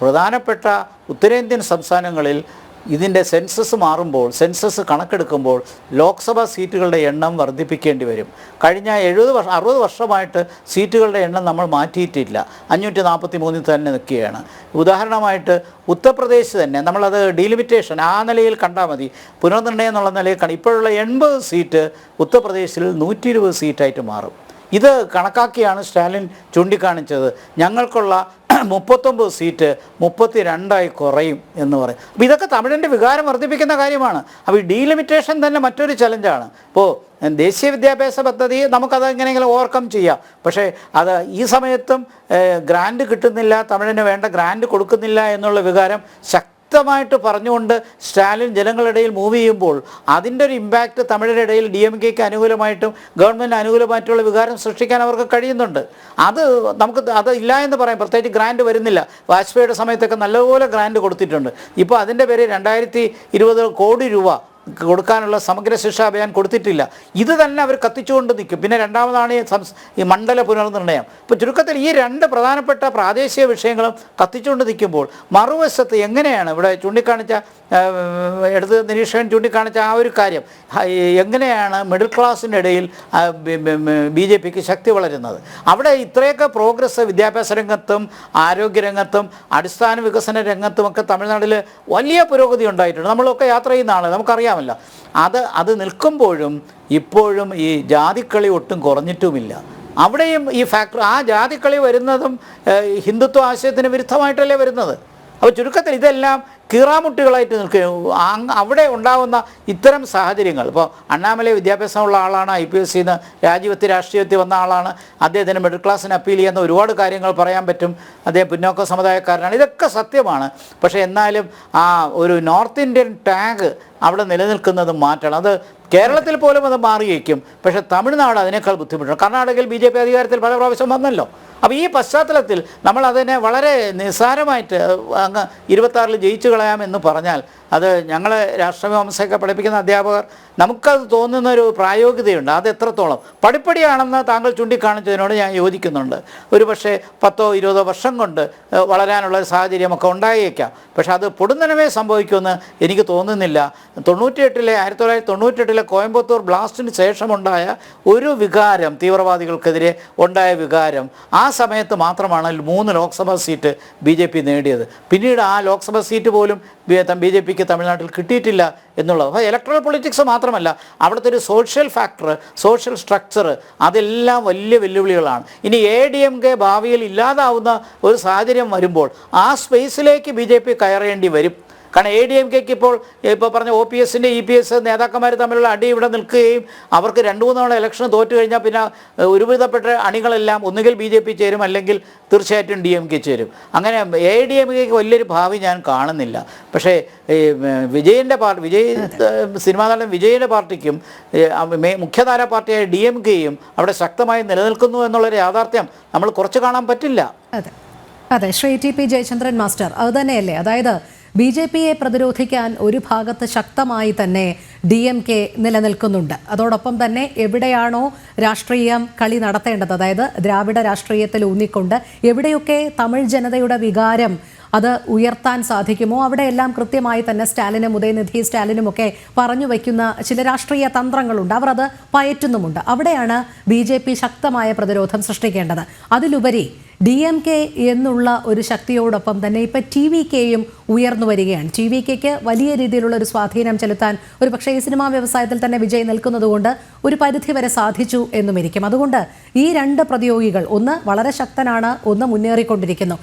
പ്രധാനപ്പെട്ട ഉത്തരേന്ത്യൻ സംസ്ഥാനങ്ങളിൽ ഇതിൻ്റെ സെൻസസ് മാറുമ്പോൾ, സെൻസസ് കണക്കെടുക്കുമ്പോൾ ലോക്സഭാ സീറ്റുകളുടെ എണ്ണം വർദ്ധിപ്പിക്കേണ്ടി വരും. കഴിഞ്ഞ 60 വർഷമായിട്ട് സീറ്റുകളുടെ എണ്ണം നമ്മൾ മാറ്റിയിട്ടില്ല. 543 തന്നെ നിൽക്കുകയാണ്. ഉദാഹരണമായിട്ട് ഉത്തർപ്രദേശ് തന്നെ നമ്മളത് ഡീലിമിറ്റേഷൻ ആ നിലയിൽ കണ്ടാൽ മതി. പുനർനിർണയം എന്നുള്ള നിലയിൽ ഇപ്പോഴുള്ള 80 സീറ്റ് ഉത്തർപ്രദേശിൽ 120 സീറ്റായിട്ട് മാറും. ഇത് കണക്കാക്കിയാണ് സ്റ്റാലിൻ ചൂണ്ടിക്കാണിച്ചത്. ഞങ്ങൾക്കുള്ള 39 സീറ്റ് 32 കുറയും എന്ന് പറയും. അപ്പോൾ ഇതൊക്കെ തമിഴിൻ്റെ വികാരം വർദ്ധിപ്പിക്കുന്ന കാര്യമാണ്. അപ്പോൾ ഈ ഡീലിമിറ്റേഷൻ തന്നെ മറ്റൊരു ചലഞ്ചാണ്. ഇപ്പോൾ ദേശീയ വിദ്യാഭ്യാസ പദ്ധതി നമുക്കത് എങ്ങനെയെങ്കിലും ഓവർകം ചെയ്യാം. പക്ഷേ അത് ഈ സമയത്തും ഗ്രാൻഡ് കിട്ടുന്നില്ല, തമിഴിന് വേണ്ട ഗ്രാൻഡ് കൊടുക്കുന്നില്ല എന്നുള്ള വികാരം വ്യക്തമായിട്ട് പറഞ്ഞുകൊണ്ട് സ്റ്റാലിൻ ജനങ്ങളിടയിൽ മൂവ് ചെയ്യുമ്പോൾ അതിൻ്റെ ഒരു ഇമ്പാക്റ്റ് തമിഴരുടെ ഇടയിൽ DMKക്ക് അനുകൂലമായിട്ടും ഗവൺമെൻറ് അനുകൂലമായിട്ടുള്ള വികാരം സൃഷ്ടിക്കാൻ അവർക്ക് കഴിയുന്നുണ്ട്. അത് ഇല്ല എന്ന് പറയാം. പ്രത്യേകിച്ച് ഗ്രാൻഡ് വരുന്നില്ല. വാജ്പേയിയുടെ സമയത്തൊക്കെ നല്ലപോലെ ഗ്രാൻഡ് കൊടുത്തിട്ടുണ്ട്. ഇപ്പോൾ അതിൻ്റെ പേര് 2020 കോടി രൂപ കൊടുക്കാനുള്ള സമഗ്ര ശിക്ഷാ അഭിയാൻ കൊടുത്തിട്ടില്ല. ഇത് തന്നെ അവർ കത്തിച്ചുകൊണ്ട് നിൽക്കും. പിന്നെ രണ്ടാമതാണ് ഈ മണ്ഡല പുനർനിർണയം. ഇപ്പോൾ ചുരുക്കത്തിൽ ഈ 2 പ്രധാനപ്പെട്ട പ്രാദേശിക വിഷയങ്ങളും കത്തിച്ചുകൊണ്ട് നിൽക്കുമ്പോൾ മറുവശത്ത് എങ്ങനെയാണ് ഇവിടെ ചൂണ്ടിക്കാണിച്ച എടുത്ത് നിരീക്ഷകൻ ചൂണ്ടിക്കാണിച്ച ആ ഒരു കാര്യം, എങ്ങനെയാണ് മിഡിൽ ക്ലാസ്സിൻ്റെ ഇടയിൽ BJPക്ക് ശക്തി വളരുന്നത്? അവിടെ ഇത്രയൊക്കെ പ്രോഗ്രസ് വിദ്യാഭ്യാസ രംഗത്തും ആരോഗ്യരംഗത്തും അടിസ്ഥാന വികസന രംഗത്തുമൊക്കെ തമിഴ്നാട്ടിൽ വലിയ പുരോഗതി ഉണ്ടായിട്ടുണ്ട്. നമ്മളൊക്കെ യാത്ര ചെയ്യുന്ന ആൾ നമുക്കറിയാം. അത് നിൽക്കുമ്പോഴും ഇപ്പോഴും ഈ ജാതിക്കളി ഒട്ടും കുറഞ്ഞിട്ടുമില്ല. അവിടെയും ഈ ഫാക്ടർ ആ ജാതിക്കളി വരുന്നതും ഹിന്ദുത്വ ആശയത്തിന് വിരുദ്ധമായിട്ടല്ലേ വരുന്നത്. അപ്പോൾ ചുരുക്കത്തിൽ ഇതെല്ലാം കീറാമുട്ടികളായിട്ട് നിൽക്കുകയും അവിടെ ഉണ്ടാകുന്ന ഇത്തരം സാഹചര്യങ്ങൾ. ഇപ്പോൾ അണ്ണാമലൈ വിദ്യാഭ്യാസമുള്ള ആളാണ്, IPSCന്ന് രാജ്യവത്തി രാഷ്ട്രീയത്തിൽ വന്ന ആളാണ്. അദ്ദേഹത്തിന് മിഡിൽ ക്ലാസ്സിന് അപ്പീൽ ചെയ്യുന്ന ഒരുപാട് കാര്യങ്ങൾ പറയാൻ പറ്റും. അദ്ദേഹം പിന്നോക്ക സമുദായക്കാരനാണ്. ഇതൊക്കെ സത്യമാണ്. പക്ഷേ എന്നാലും ആ ഒരു നോർത്ത് ഇന്ത്യൻ ടാഗ് അവിടെ നിലനിൽക്കുന്നത് മാറ്റണം. അത് കേരളത്തിൽ പോലും അത് മാറിയേക്കും. പക്ഷേ തമിഴ്നാട് അതിനേക്കാൾ ബുദ്ധിമുട്ടാണ്. കർണാടകയിൽ BJP അധികാരത്തിൽ പല പ്രാവശ്യം വന്നല്ലോ. അപ്പോൾ ഈ പശ്ചാത്തലത്തിൽ നമ്മൾ അതിനെ വളരെ നിസ്സാരമായിട്ട് അങ്ങ് 26-ൽ ജയിച്ചു കളയാമെന്ന് പറഞ്ഞാൽ അത് ഞങ്ങൾ രാഷ്ട്രമീമാംസയൊക്കെ പഠിപ്പിക്കുന്ന അധ്യാപകർ നമുക്കത് തോന്നുന്നൊരു പ്രായോഗികതയുണ്ട്. അത് എത്രത്തോളം പടിപ്പടിയാണെന്ന് താങ്കൾ ചൂണ്ടിക്കാണിച്ചതിനോട് ഞാൻ യോജിക്കുന്നുണ്ട്. ഒരു പക്ഷേ 10-20 വർഷം കൊണ്ട് വളരാനുള്ള സാഹചര്യമൊക്കെ ഉണ്ടായേക്കാം. പക്ഷെ അത് പൊടുന്നനമേ സംഭവിക്കുമെന്ന് എനിക്ക് തോന്നുന്നില്ല. 1998 കോയമ്പത്തൂർ ബ്ലാസ്റ്റിന് ശേഷമുണ്ടായ ഒരു വികാരം, തീവ്രവാദികൾക്കെതിരെ ഉണ്ടായ വികാരം, ആ സമയത്ത് മാത്രമാണ് 3 ലോക്സഭാ സീറ്റ് BJP നേടിയത്. പിന്നീട് ആ ലോക്സഭാ സീറ്റ് പോലും BJPക്ക് തമിഴ്നാട്ടിൽ കിട്ടിയിട്ടില്ല എന്നുള്ളത്. അപ്പോൾ ഇലക്ട്രൽ പൊളിറ്റിക്സ് മാത്രമല്ല, അവിടുത്തെ ഒരു സോഷ്യൽ ഫാക്ടർ, സോഷ്യൽ സ്ട്രക്ചർ, അതെല്ലാം വലിയ വെല്ലുവിളികളാണ്. ഇനി ADMK ഭാവിയിൽ ഇല്ലാതാവുന്ന ഒരു സാഹചര്യം വരുമ്പോൾ ആ സ്പേസിലേക്ക് BJP കയറേണ്ടി വരും. കാരണം ADMKക്ക് ഇപ്പോൾ പറഞ്ഞ OPSൻ്റെ EPS നേതാക്കന്മാർ തമ്മിലുള്ള അടി ഇവിടെ നിൽക്കുകയും അവർക്ക് 2-3 തവണ ഇലക്ഷൻ തോറ്റു കഴിഞ്ഞാൽ പിന്നെ ഒരുവിധപ്പെട്ട അണികളെല്ലാം ഒന്നുകിൽ BJP ചേരും, അല്ലെങ്കിൽ തീർച്ചയായിട്ടും DMK ചേരും. അങ്ങനെ ADMKക്ക് വലിയൊരു ഭാവി ഞാൻ കാണുന്നില്ല. പക്ഷേ വിജയൻ്റെ സിനിമാ നടൻ വിജയൻ്റെ പാർട്ടിക്കും മുഖ്യധാര പാർട്ടിയായ DMKയും അവിടെ ശക്തമായി നിലനിൽക്കുന്നു എന്നുള്ളൊരു യാഥാർത്ഥ്യം നമ്മൾ കുറച്ച് കാണാൻ പറ്റില്ല. അതെ, ശ്രീ TP ജയചന്ദ്രൻ മാസ്റ്റർ, അതുതന്നെയല്ലേ? അതായത് BJPയെ പ്രതിരോധിക്കാൻ ഒരു ഭാഗത്ത് ശക്തമായി തന്നെ DMK നിലനിൽക്കുന്നുണ്ട്. അതോടൊപ്പം തന്നെ എവിടെയാണോ രാഷ്ട്രീയം കളി നടത്തേണ്ടത്, അതായത് ദ്രാവിഡ രാഷ്ട്രീയത്തിൽ ഊന്നിക്കൊണ്ട് എവിടെയൊക്കെ തമിഴ് ജനതയുടെ വികാരം അത് ഉയർത്താൻ സാധിക്കുമോ അവിടെയെല്ലാം കൃത്യമായി തന്നെ സ്റ്റാലിനും ഉദയനിധി സ്റ്റാലിനുമൊക്കെ പറഞ്ഞു വയ്ക്കുന്ന ചില രാഷ്ട്രീയ തന്ത്രങ്ങളുണ്ട്. അവർ അത് പയറ്റുന്നുമുണ്ട്. അവിടെയാണ് BJP ശക്തമായ പ്രതിരോധം സൃഷ്ടിക്കേണ്ടത്. അതിലുപരി DMK എന്നുള്ള ഒരു ശക്തിയോടൊപ്പം തന്നെ ഇപ്പം TVKയും ഉയർന്നു വരികയാണ്. TVKക്ക് വലിയ രീതിയിലുള്ള ഒരു സ്വാധീനം ചെലുത്താൻ ഒരു പക്ഷേ ഈ സിനിമാ വ്യവസായത്തിൽ തന്നെ വിജയ് നിൽക്കുന്നതുകൊണ്ട് ഒരു പരിധിവരെ സാധിച്ചു എന്നുമിരിക്കും. അതുകൊണ്ട് ഈ 2 പ്രതിയോഗികൾ, ഒന്ന് വളരെ ശക്തനാണ്, ഒന്ന് മുന്നേറിക്കൊണ്ടിരിക്കുന്നു.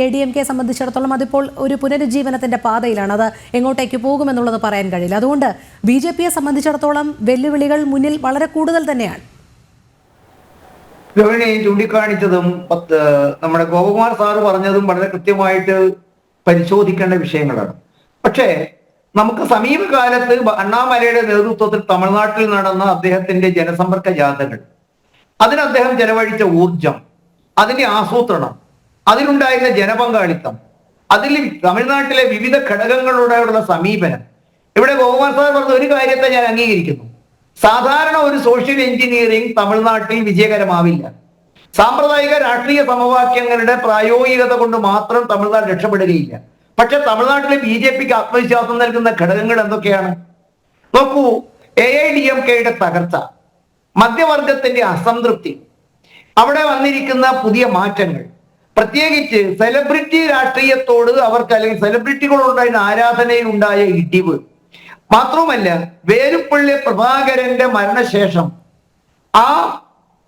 ADMK സംബന്ധിച്ചിടത്തോളം അതിപ്പോൾ ഒരു പുനരുജ്ജീവനത്തിന്റെ പാതയിലാണ്. അത് എങ്ങോട്ടേക്ക് പോകുമെന്നുള്ളത് പറയാൻ കഴിയില്ല. അതുകൊണ്ട് BJPയെ സംബന്ധിച്ചിടത്തോളം വെല്ലുവിളികൾ മുന്നിൽ വളരെ കൂടുതൽ തന്നെയാണ്. രോഹിണി ചൂണ്ടിക്കാണിച്ചതും നമ്മുടെ ഗോപകുമാർ സാറ് പറഞ്ഞതും വളരെ കൃത്യമായിട്ട് പരിശോധിക്കേണ്ട വിഷയങ്ങളാണ്. പക്ഷേ നമുക്ക് സമീപകാലത്ത് അണ്ണാമലയുടെ നേതൃത്വത്തിൽ തമിഴ്നാട്ടിൽ നടന്ന അദ്ദേഹത്തിന്റെ ജനസമ്പർക്ക ജാഥകൾ, അതിന് അദ്ദേഹം ചെലവഴിച്ച ഊർജം, അതിന്റെ ആസൂത്രണം, അതിലുണ്ടായിരുന്ന ജനപങ്കാളിത്തം, അതിൽ തമിഴ്നാട്ടിലെ വിവിധ ഘടകങ്ങളോടുള്ള സമീപനം. ഇവിടെ ഗോകുമാർ സാർ പറഞ്ഞ ഒരു കാര്യത്തെ ഞാൻ അംഗീകരിക്കുന്നു. സാധാരണ ഒരു സോഷ്യൽ എഞ്ചിനീയറിംഗ് തമിഴ്നാട്ടിൽ വിജയകരമാവില്ല. സാമ്പ്രദായിക രാഷ്ട്രീയ സമവാക്യങ്ങളുടെ പ്രായോഗികത കൊണ്ട് മാത്രം തമിഴ്നാട് രക്ഷപ്പെടുകയില്ല. പക്ഷെ തമിഴ്നാട്ടിലെ BJPക്ക് ആത്മവിശ്വാസം നൽകുന്ന ഘടകങ്ങൾ എന്തൊക്കെയാണ്? നോക്കൂ, AIDMKയുടെ തകർച്ച, മധ്യവർഗത്തിന്റെ അസംതൃപ്തി, അവിടെ വന്നിരിക്കുന്ന പുതിയ മാറ്റങ്ങൾ, പ്രത്യേകിച്ച് സെലിബ്രിറ്റി രാഷ്ട്രീയത്തോട് അവർക്ക് അല്ലെങ്കിൽ സെലിബ്രിറ്റികളോടുണ്ടായിരുന്ന ആരാധനയിൽ ഉണ്ടായ ഇടിവ്, മാത്രവുമല്ല വേലുപ്പള്ളി പ്രഭാകരന്റെ മരണശേഷം ആ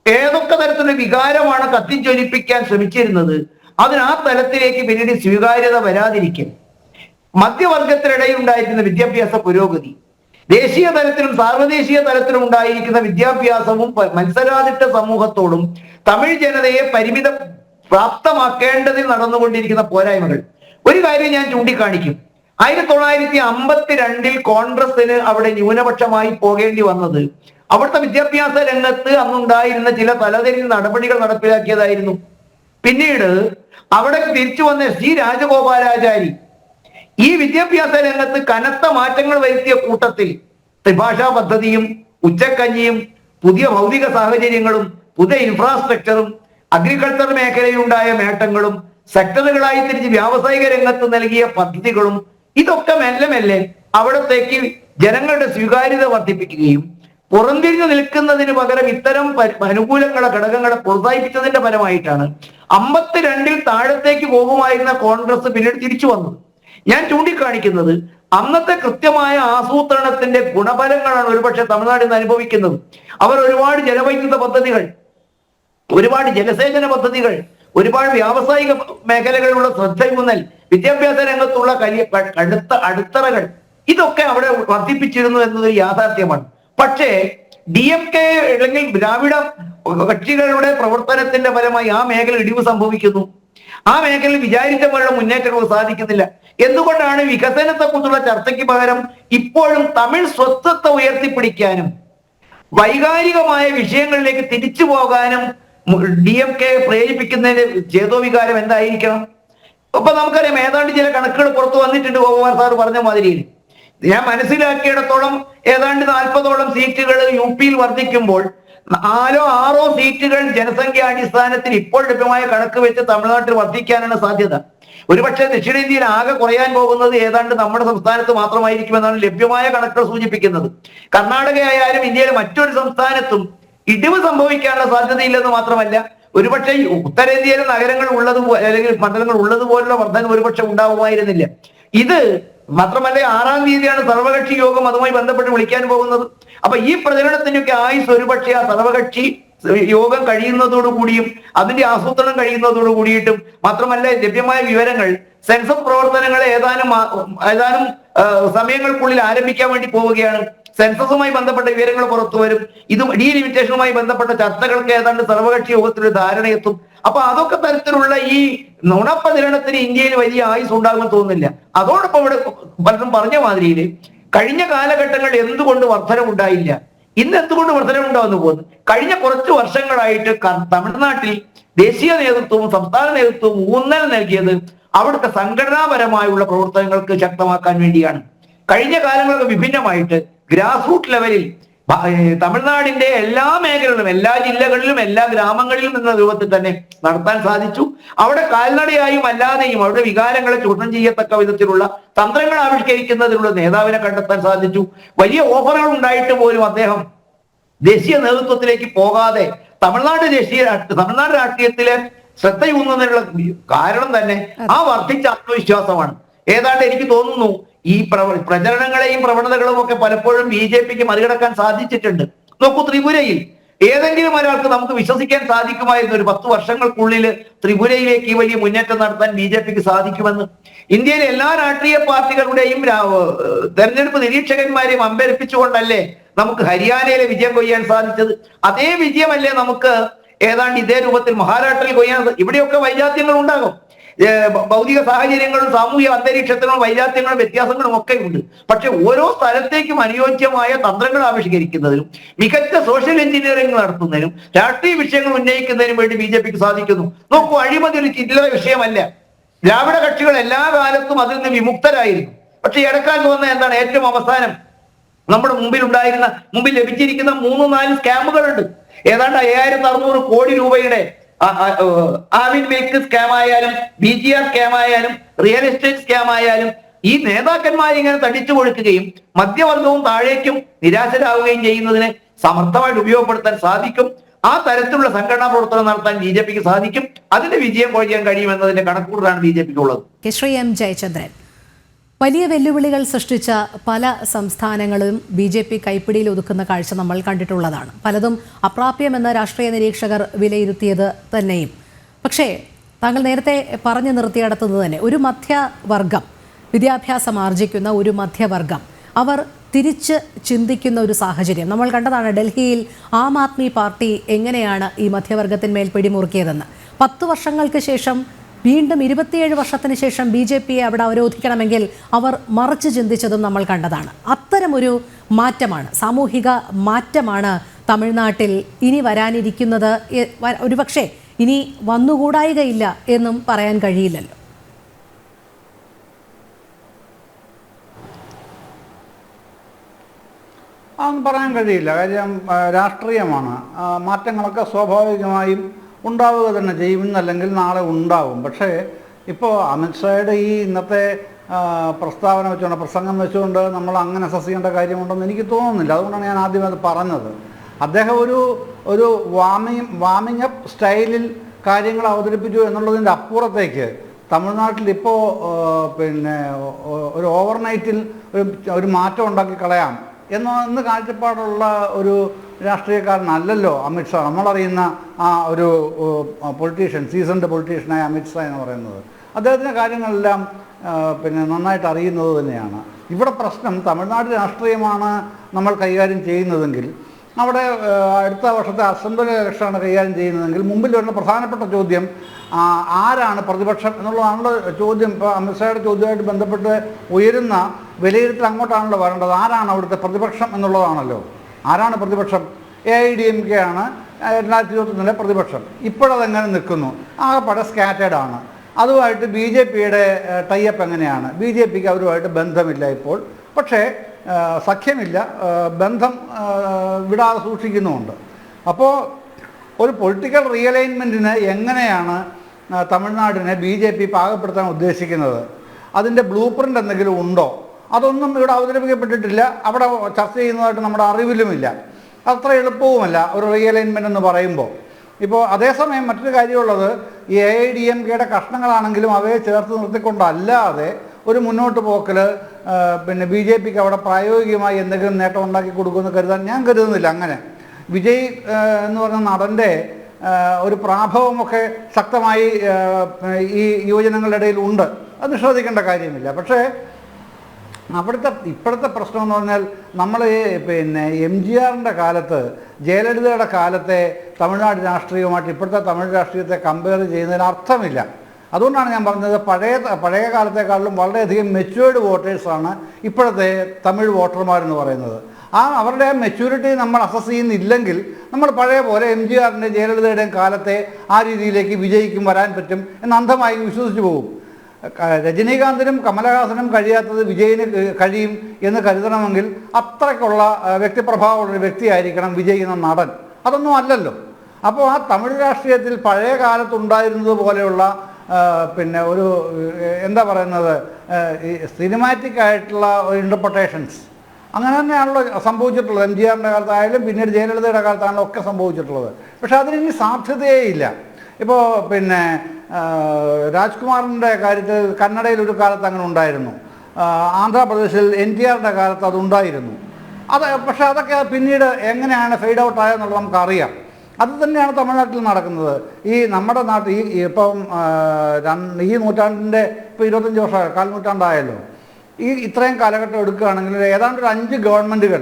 ഏതൊക്കെ തരത്തിലുള്ള വികാരമാണ് കത്തിജ്വലിപ്പിക്കാൻ ശ്രമിച്ചിരുന്നത്, അതിന് ആ തലത്തിലേക്ക് പിന്നീട് സ്വീകാര്യത വരാതിരിക്കൽ, മധ്യവർഗത്തിനിടയിൽ ഉണ്ടായിരിക്കുന്ന വിദ്യാഭ്യാസ പുരോഗതി, ദേശീയ തലത്തിലും സാർവദേശീയ തലത്തിലും ഉണ്ടായിരിക്കുന്ന വിദ്യാഭ്യാസവും മത്സരാധിഷ്ഠ സമൂഹത്തോടും തമിഴ് ജനതയെ പരിമിത പ്രാപ്തമാക്കേണ്ടതിൽ നടന്നുകൊണ്ടിരിക്കുന്ന പോരായ്മകൾ. ഒരു കാര്യം ഞാൻ ചൂണ്ടിക്കാണിക്കും. 1952 കോൺഗ്രസിന് അവിടെ ന്യൂനപക്ഷമായി പോകേണ്ടി വന്നത് അവിടുത്തെ വിദ്യാഭ്യാസ രംഗത്ത് അന്നുണ്ടായിരുന്ന ചില തലതിരിഞ്ഞ നടപടികൾ നടപ്പിലാക്കിയതായിരുന്നു. പിന്നീട് അവിടെ തിരിച്ചു വന്ന C. രാജഗോപാലാചാരി ഈ വിദ്യാഭ്യാസ രംഗത്ത് കനത്ത മാറ്റങ്ങൾ വരുത്തിയ കൂട്ടത്തിൽ ത്രിഭാഷാ പദ്ധതിയും ഉച്ചക്കഞ്ഞിയും പുതിയ ഭൗതിക സാഹചര്യങ്ങളും പുതിയ ഇൻഫ്രാസ്ട്രക്ചറും അഗ്രികൾച്ചർ മേഖലയിലുണ്ടായ നേട്ടങ്ങളും സെക്ടറുകളായി തിരിച്ച് വ്യാവസായിക രംഗത്ത് നൽകിയ പദ്ധതികളും ഇതൊക്കെ മെല്ലെ മെല്ലെ അവിടത്തേക്ക് ജനങ്ങളുടെ സ്വീകാര്യത വർദ്ധിപ്പിക്കുകയും പുറംതിരിഞ്ഞു നിൽക്കുന്നതിന് പകരം ഇത്തരം അനുകൂലങ്ങളെ ഘടകങ്ങളെ പ്രോത്സാഹിപ്പിച്ചതിന്റെ ഫലമായിട്ടാണ് 52 താഴത്തേക്ക് പോകുമായിരുന്ന കോൺഗ്രസ് പിന്നീട് തിരിച്ചു വന്നത്. ഞാൻ ചൂണ്ടിക്കാണിക്കുന്നത് അന്നത്തെ കൃത്യമായ ആസൂത്രണത്തിന്റെ ഗുണഫലങ്ങളാണ് ഒരുപക്ഷെ തമിഴ്നാട് ഇന്ന് അനുഭവിക്കുന്നത്. അവർ ഒരുപാട് ജലവൈദ്യുത പദ്ധതികൾ, ഒരുപാട് ജലസേചന പദ്ധതികൾ, ഒരുപാട് വ്യാവസായിക മേഖലകളിലുള്ള ശ്രദ്ധയൂന്നൽ, വിദ്യാഭ്യാസ രംഗത്തുള്ള അടിത്തറകൾ ഇതൊക്കെ അവിടെ വർദ്ധിപ്പിച്ചിരുന്നു എന്നത് യാഥാർത്ഥ്യമാണ്. പക്ഷേ DMK അല്ലെങ്കിൽ ദ്രാവിഡ കക്ഷികളുടെ പ്രവർത്തനത്തിന്റെ ഫലമായി ആ മേഖല ഇടിവ് സംഭവിക്കുന്നു. ആ മേഖലയിൽ വിചാരിച്ച പോലുള്ള മുന്നേറ്റങ്ങൾ സാധിക്കുന്നില്ല. എന്തുകൊണ്ടാണ് വികസനത്തെ കുറിച്ചുള്ള ചർച്ചയ്ക്ക് പകരം ഇപ്പോഴും തമിഴ് സ്വത്വത്തെ ഉയർത്തിപ്പിടിക്കാനും വൈകാരികമായ വിഷയങ്ങളിലേക്ക് തിരിച്ചു പോകാനും DMK പ്രേരിപ്പിക്കുന്നതിന്റെ ചേതോവികാരം എന്തായിരിക്കണം? അപ്പൊ നമുക്കറിയാം, ഏതാണ്ട് ചില കണക്കുകൾ പുറത്തു വന്നിട്ടുണ്ട്. ഗോകുമാർ സാർ പറഞ്ഞ മാതിരിയിൽ ഞാൻ മനസ്സിലാക്കിയിടത്തോളം ഏതാണ്ട് 40ഓളം സീറ്റുകൾ UP വർദ്ധിക്കുമ്പോൾ 4 or 6 സീറ്റുകൾ ജനസംഖ്യാടിസ്ഥാനത്തിൽ ഇപ്പോൾ ലഭ്യമായ കണക്ക് വെച്ച് തമിഴ്നാട്ടിൽ വർദ്ധിക്കാനാണ് സാധ്യത. ഒരുപക്ഷെ ദക്ഷിണേന്ത്യയിൽ ആകെ കുറയാൻ പോകുന്നത് ഏതാണ്ട് നമ്മുടെ സംസ്ഥാനത്ത് മാത്രമായിരിക്കുമെന്നാണ് ലഭ്യമായ കണക്കുകൾ സൂചിപ്പിക്കുന്നത്. കർണാടക ആയാലും ഇന്ത്യയിലെ മറ്റൊരു സംസ്ഥാനത്തും ഇടിവ് സംഭവിക്കാനുള്ള സാധ്യതയില്ലെന്ന് മാത്രമല്ല, ഒരുപക്ഷെ ഉത്തരേന്ത്യയിലെ നഗരങ്ങൾ ഉള്ളതുപോലെ അല്ലെങ്കിൽ മണ്ഡലങ്ങൾ ഉള്ളതുപോലുള്ള വർധന ഒരുപക്ഷെ ഉണ്ടാവുമായിരുന്നില്ല. ഇത് മാത്രമല്ല, 6-ാം തീയതിയാണ് സർവകക്ഷി യോഗം അതുമായി ബന്ധപ്പെട്ട് വിളിക്കാൻ പോകുന്നത്. അപ്പൊ ഈ പ്രചരണത്തിനൊക്കെ ആയുസ് ഒരുപക്ഷെ ആ സർവകക്ഷി യോഗം കഴിയുന്നതോടുകൂടിയും അതിന്റെ ആസൂത്രണം കഴിയുന്നതോടു കൂടിയിട്ടും, മാത്രമല്ല ലഭ്യമായ വിവരങ്ങൾ സെൻസസ് പ്രവർത്തനങ്ങളെ ഏതാനും സമയങ്ങൾക്കുള്ളിൽ ആരംഭിക്കാൻ വേണ്ടി പോവുകയാണ്. സെൻസസുമായി ബന്ധപ്പെട്ട വിവരങ്ങൾ പുറത്തു വരും. ഇത് ഡീലിമിറ്റേഷനുമായി ബന്ധപ്പെട്ട ചർച്ചകൾക്ക് ഏതാണ്ട് സർവകക്ഷി യോഗത്തിലൊരു ധാരണയെത്തും. അപ്പൊ അതൊക്കെ തരത്തിലുള്ള ഈ നുണപ്രചരണത്തിന് ഇന്ത്യയിൽ വലിയ ആയുസ് ഉണ്ടാകുമെന്ന് തോന്നുന്നില്ല. അതോടൊപ്പം ഇവിടെ പലരും പറഞ്ഞ മാതിരിയിൽ കഴിഞ്ഞ കാലഘട്ടങ്ങളിൽ എന്തുകൊണ്ട് വർധനമുണ്ടായില്ല, ഇന്ന് എന്തുകൊണ്ട് വർധനമുണ്ടാവുന്നു പോകുന്നു? കഴിഞ്ഞ കുറച്ച് വർഷങ്ങളായിട്ട് തമിഴ്നാട്ടിൽ ദേശീയ നേതൃത്വവും സംസ്ഥാന നേതൃത്വവും ഊന്നൽ നൽകിയത് അവിടുത്തെ സംഘടനാപരമായുള്ള പ്രവർത്തനങ്ങൾക്ക് ശക്തമാക്കാൻ വേണ്ടിയാണ്. കഴിഞ്ഞ കാലങ്ങൾക്ക് വിഭിന്നമായിട്ട് ഗ്രാസ് റൂട്ട് ലെവലിൽ തമിഴ്നാടിന്റെ എല്ലാ മേഖലകളിലും, എല്ലാ ജില്ലകളിലും, എല്ലാ ഗ്രാമങ്ങളിലും എന്ന രൂപത്തിൽ തന്നെ നടത്താൻ സാധിച്ചു. അവിടെ കാൽനടയായും അല്ലാതെയും അവരുടെ വികാരങ്ങളെ ചൂഷണം ചെയ്യത്തക്ക വിധത്തിലുള്ള തന്ത്രങ്ങൾ ആവിഷ്കരിക്കുന്നതിനുള്ള നേതാവിനെ കണ്ടെത്താൻ സാധിച്ചു. വലിയ ഓഫറുകൾ ഉണ്ടായിട്ട് പോലും അദ്ദേഹം ദേശീയ നേതൃത്വത്തിലേക്ക് പോകാതെ തമിഴ്നാട് രാഷ്ട്രീയത്തിലെ ശ്രദ്ധയൂന്നുന്നതിനുള്ള കാരണം തന്നെ ആ വർദ്ധിച്ച ആത്മവിശ്വാസമാണ്. ഏതാണ്ട് എനിക്ക് തോന്നുന്നു ഈ പ്രചരണങ്ങളെയും പ്രവണതകളും ഒക്കെ പലപ്പോഴും BJPക്ക് മറികടക്കാൻ സാധിച്ചിട്ടുണ്ട്. നോക്കൂ, ത്രിപുരയിൽ ഏതെങ്കിലും ഒരാൾക്ക് നമുക്ക് വിശ്വസിക്കാൻ സാധിക്കുമായിരുന്നു ഒരു 10 വർഷങ്ങൾക്കുള്ളിൽ ത്രിപുരയിലേക്ക് ഈ വലിയ മുന്നേറ്റം നടത്താൻ BJPക്ക് സാധിക്കുമെന്ന്? ഇന്ത്യയിലെ എല്ലാ രാഷ്ട്രീയ പാർട്ടികളുടെയും തെരഞ്ഞെടുപ്പ് നിരീക്ഷകന്മാരെയും അമ്പരപ്പിച്ചുകൊണ്ടല്ലേ നമുക്ക് ഹരിയാനയിലെ വിജയം കൊയ്യാൻ സാധിച്ചത്? അതേ വിജയമല്ലേ നമുക്ക് ഏതാണ്ട് ഇതേ രൂപത്തിൽ മഹാരാഷ്ട്രയിൽ കൊയ്യാൻ? ഇവിടെയൊക്കെ വൈജാത്യങ്ങൾ ഉണ്ടാകും. ഭൗതിക സാഹചര്യങ്ങളും സാമൂഹിക അന്തരീക്ഷത്തിനും വൈരാഗ്യങ്ങളും വ്യത്യാസങ്ങളും ഒക്കെ ഉണ്ട്. പക്ഷെ ഓരോ സ്ഥലത്തേക്കും അനുയോജ്യമായ തന്ത്രങ്ങൾ ആവിഷ്കരിക്കുന്നതിനും മികച്ച സോഷ്യൽ എഞ്ചിനീയറിംഗ് നടത്തുന്നതിനും രാഷ്ട്രീയ വിഷയങ്ങൾ ഉന്നയിക്കുന്നതിനും വേണ്ടി BJPക്ക് സാധിക്കുന്നു. നോക്കൂ, അഴിമതി ഒരു ചില്ലറ വിഷയമല്ല. ദ്രാവിഡ കക്ഷികൾ എല്ലാ കാലത്തും അതിൽ നിന്ന് വിമുക്തരായിരുന്നു. പക്ഷെ ഇടക്കാലത്ത് വന്ന എന്താണ് ഏറ്റവും അവസാനം നമ്മുടെ മുമ്പിൽ ലഭിച്ചിരിക്കുന്ന 3-4 സ്കാമുകളുണ്ട്. ഏതാണ്ട് 5600 കോടി രൂപയുടെ ആവിൻ മിൽക്ക് സ്കാം ആയാലും BGR സ്കാം ആയാലും റിയൽ എസ്റ്റേറ്റ് സ്കാം ആയാലും ഈ നേതാക്കന്മാർ ഇങ്ങനെ തടിച്ചു കൊടുക്കുകയും മധ്യവർഗവും താഴേക്കും നിരാശരാകുകയും ചെയ്യുന്നതിനെ സമർത്ഥമായിട്ട് ഉപയോഗപ്പെടുത്താൻ സാധിക്കും. ആ തരത്തിലുള്ള സംഘടനാ പ്രവർത്തനം നടത്താൻ BJPക്ക് സാധിക്കും. അതിന്റെ വിജയം കൊയ്യാൻ കഴിയുമെന്നതിന്റെ കണക്കൂടലാണ് BJPക്ക് ഉള്ളത്. ശ്രീ M. ജയചന്ദ്രൻ, വലിയ വെല്ലുവിളികൾ സൃഷ്ടിച്ച പല സംസ്ഥാനങ്ങളും BJP കൈപ്പിടിയിൽ ഒതുക്കുന്ന കാഴ്ച നമ്മൾ കണ്ടിട്ടുള്ളതാണ്. പലതും അപ്രാപ്യമെന്ന് രാഷ്ട്രീയ നിരീക്ഷകർ വിലയിരുത്തിയത് തന്നെയും. പക്ഷേ താങ്കൾ നേരത്തെ പറഞ്ഞു നിർത്തിയിടത്തത് തന്നെ ഒരു മധ്യവർഗം, വിദ്യാഭ്യാസം ആർജിക്കുന്ന ഒരു മധ്യവർഗം, അവർ തിരിച്ച് ചിന്തിക്കുന്ന ഒരു സാഹചര്യം നമ്മൾ കണ്ടതാണ്. ഡൽഹിയിൽ ആം ആദ്മി പാർട്ടി എങ്ങനെയാണ് ഈ മധ്യവർഗത്തിന്മേൽ പിടിമുറുക്കിയതെന്ന്. 10 വർഷങ്ങൾക്ക് ശേഷം വീണ്ടും 27 വർഷത്തിന് ശേഷം BJPയെ അവിടെ അവരോധിക്കണമെങ്കിൽ അവർ മറിച്ച് ചിന്തിച്ചതും നമ്മൾ കണ്ടതാണ്. അത്തരമൊരു മാറ്റമാണ്, സാമൂഹിക മാറ്റമാണ് തമിഴ്നാട്ടിൽ ഇനി വരാനിരിക്കുന്നത്. ഒരുപക്ഷെ ഇനി വന്നുകൂടായികയില്ല എന്നും പറയാൻ കഴിയില്ലല്ലോ. അതൊന്നും പറയാൻ കഴിയില്ല. കാര്യം രാഷ്ട്രീയമാണ്. മാറ്റങ്ങളൊക്കെ സ്വാഭാവികമായും ഉണ്ടാവുക തന്നെ ചെയ്യും, ഇന്നല്ലെങ്കിൽ നാളെ ഉണ്ടാവും. പക്ഷേ ഇപ്പോൾ അമിത്ഷായുടെ ഈ ഇന്നത്തെ പ്രസ്താവന വെച്ചുകൊണ്ട്, പ്രസംഗം വെച്ചുകൊണ്ട് നമ്മൾ അങ്ങനെ അസസ് ചെയ്യേണ്ട കാര്യമുണ്ടെന്ന് എനിക്ക് തോന്നുന്നില്ല. അതുകൊണ്ടാണ് ഞാൻ ആദ്യം അത് പറഞ്ഞത്. അദ്ദേഹം ഒരു വാമിംഗ് അപ്പ് സ്റ്റൈലിൽ കാര്യങ്ങൾ അവതരിപ്പിച്ചു എന്നുള്ളതിൻ്റെ അപ്പുറത്തേക്ക് തമിഴ്നാട്ടിൽ ഇപ്പോൾ പിന്നെ ഒരു ഓവർനൈറ്റിൽ ഒരു മാറ്റം ഉണ്ടാക്കി കളയാം എന്ന് കാഴ്ചപ്പാടുള്ള ഒരു രാഷ്ട്രീയക്കാരനല്ലല്ലോ അമിത്ഷാ. നമ്മളറിയുന്ന ആ ഒരു പൊളിറ്റീഷ്യൻ, സീസൺഡ് പൊളിറ്റീഷ്യനായ അമിത്ഷാ എന്ന് പറയുന്നത്. അദ്ദേഹത്തിൻ്റെ കാര്യങ്ങളെല്ലാം പിന്നെ നന്നായിട്ട് അറിയുന്നത് തന്നെയാണ്. ഇവിടെ പ്രശ്നം തമിഴ്നാട് രാഷ്ട്രീയമാണ് നമ്മൾ കൈകാര്യം ചെയ്യുന്നതെങ്കിൽ, അവിടെ അടുത്ത വർഷത്തെ അസംബ്ലി ഇലക്ഷനാണ് കൈകാര്യം ചെയ്യുന്നതെങ്കിൽ മുമ്പിൽ വരുന്ന പ്രധാനപ്പെട്ട ചോദ്യം ആരാണ് പ്രതിപക്ഷം എന്നുള്ളതാണല്ലോ ചോദ്യം. ഇപ്പോൾ അമിത്ഷായുടെ ചോദ്യമായിട്ട് ബന്ധപ്പെട്ട് ഉയരുന്ന വിലയിരുത്തൽ അങ്ങോട്ടാണല്ലോ വരേണ്ടത്. ആരാണ് അവിടുത്തെ പ്രതിപക്ഷം എന്നുള്ളതാണല്ലോ. ആരാണ് പ്രതിപക്ഷം? AIDMK ആണ് 2021 പ്രതിപക്ഷം. ഇപ്പോഴതെങ്ങനെ നിൽക്കുന്നു? ആകെപ്പാടെ സ്കാറ്റേഡാണ്. അതുമായിട്ട് BJPയുടെ ടൈപ്പ് എങ്ങനെയാണ്? BJPക്ക് അവരുമായിട്ട് ബന്ധമില്ല ഇപ്പോൾ. പക്ഷേ സഖ്യമില്ല, ബന്ധം വിടാതെ സൂക്ഷിക്കുന്നുമുണ്ട്. അപ്പോൾ ഒരു പൊളിറ്റിക്കൽ റിയലൈൻമെൻറ്റിന് എങ്ങനെയാണ് തമിഴ്നാടിനെ BJP പാകപ്പെടുത്താൻ ഉദ്ദേശിക്കുന്നത്? അതിൻ്റെ ബ്ലൂ പ്രിൻ്റ് എന്തെങ്കിലും ഉണ്ടോ? അതൊന്നും ഇവിടെ അവതരിപ്പിക്കപ്പെട്ടിട്ടില്ല. അവിടെ ചർച്ച ചെയ്യുന്നതായിട്ട് നമ്മുടെ അറിവിലുമില്ല. അത്ര എളുപ്പവുമല്ല ഒരു റിയലൈൻമെൻ്റ് എന്ന് പറയുമ്പോൾ. ഇപ്പോൾ അതേസമയം മറ്റൊരു കാര്യമുള്ളത്, ഈ AIDMKയുടെ കഷ്ണങ്ങളാണെങ്കിലും അവയെ ചേർത്ത് നിർത്തിക്കൊണ്ടല്ലാതെ ഒരു മുന്നോട്ട് പോക്കൽ പിന്നെ BJPക്ക് അവിടെ പ്രായോഗികമായി എന്തെങ്കിലും നേട്ടം ഉണ്ടാക്കി കൊടുക്കുമെന്ന് കരുതാൻ ഞാൻ കരുതുന്നില്ല. അങ്ങനെ വിജയ് എന്ന് പറഞ്ഞ നടൻ്റെ ഒരു പ്രാഭവമൊക്കെ ശക്തമായി ഈ യുവജനങ്ങളുടെ ഇടയിൽ ഉണ്ട്, അത് നിഷേധിക്കേണ്ട കാര്യമില്ല. പക്ഷേ ഇപ്പോഴത്തെ പ്രശ്നം എന്ന് പറഞ്ഞാൽ നമ്മൾ പിന്നെ MGRൻ്റെ കാലത്ത്, ജയലളിതയുടെ കാലത്തെ തമിഴ്നാട് രാഷ്ട്രീയവുമായിട്ട് ഇപ്പോഴത്തെ തമിഴ് രാഷ്ട്രീയത്തെ കമ്പയർ ചെയ്യുന്നതിന് അർത്ഥമില്ല. അതുകൊണ്ടാണ് ഞാൻ പറഞ്ഞത് പഴയ കാലത്തെക്കാളും വളരെയധികം മെച്യൂർഡ് വോട്ടേഴ്സാണ് ഇപ്പോഴത്തെ തമിഴ് വോട്ടർമാരെന്ന് പറയുന്നത്. അവരുടെ ആ മെച്യൂരിറ്റി നമ്മൾ അസസ് ചെയ്യുന്നില്ലെങ്കിൽ നമ്മൾ പഴയ പോലെ MGRൻ്റെയും ജയലളിതയുടെയും കാലത്തെ ആ രീതിയിലേക്ക് വിജയിക്കും വരാൻ പറ്റും എന്ന് അന്ധമായി വിശ്വസിച്ച് പോകും. രജനീകാന്തിനും കമലഹാസനും കഴിയാത്തത് വിജയിന് കഴിയും എന്ന് കരുതണമെങ്കിൽ അത്രയ്ക്കുള്ള വ്യക്തിപ്രഭാവമുള്ളൊരു വ്യക്തിയായിരിക്കണം വിജയ് എന്ന നടൻ. അതൊന്നും അല്ലല്ലോ. അപ്പോൾ ആ തമിഴ് രാഷ്ട്രീയത്തിൽ പഴയ കാലത്തുണ്ടായിരുന്നത് പോലെയുള്ള പിന്നെ ഒരു എന്താ പറയുന്നത്, ഈ സിനിമാറ്റിക് ആയിട്ടുള്ള ഇൻ്റർപ്രിട്ടേഷൻസ് അങ്ങനെ തന്നെയാണല്ലോ സംഭവിച്ചിട്ടുള്ളത്. MGRൻ്റെ കാലത്തായാലും പിന്നീട് ജയലളിതയുടെ കാലത്താണല്ലോ ഒക്കെ സംഭവിച്ചിട്ടുള്ളത്. പക്ഷെ അതിന് സാധ്യതയേ ഇല്ല. ഇപ്പോൾ പിന്നെ രാജ്കുമാറിൻ്റെ കാര്യത്തിൽ കന്നഡയിൽ ഒരു കാലത്ത് അങ്ങനെ ഉണ്ടായിരുന്നു. ആന്ധ്രാപ്രദേശിൽ NTRൻ്റെ കാലത്ത് അതുണ്ടായിരുന്നു. പക്ഷേ അതൊക്കെ പിന്നീട് എങ്ങനെയാണ് ഫെയ്ഡ് ഔട്ട് ആയതെന്നുള്ളത് നമുക്കറിയാം. അത് തന്നെയാണ് തമിഴ്നാട്ടിൽ നടക്കുന്നത്. ഈ നമ്മുടെ നാട്ടിൽ ഇപ്പം ഈ നൂറ്റാണ്ടിൻ്റെ ഇപ്പോൾ 25 വർഷം, 4 നൂറ്റാണ്ടായല്ലോ. ഇത്രയും കാലഘട്ടം എടുക്കുകയാണെങ്കിൽ ഏതാണ്ട് ഒരു 5 ഗവൺമെൻറ്റുകൾ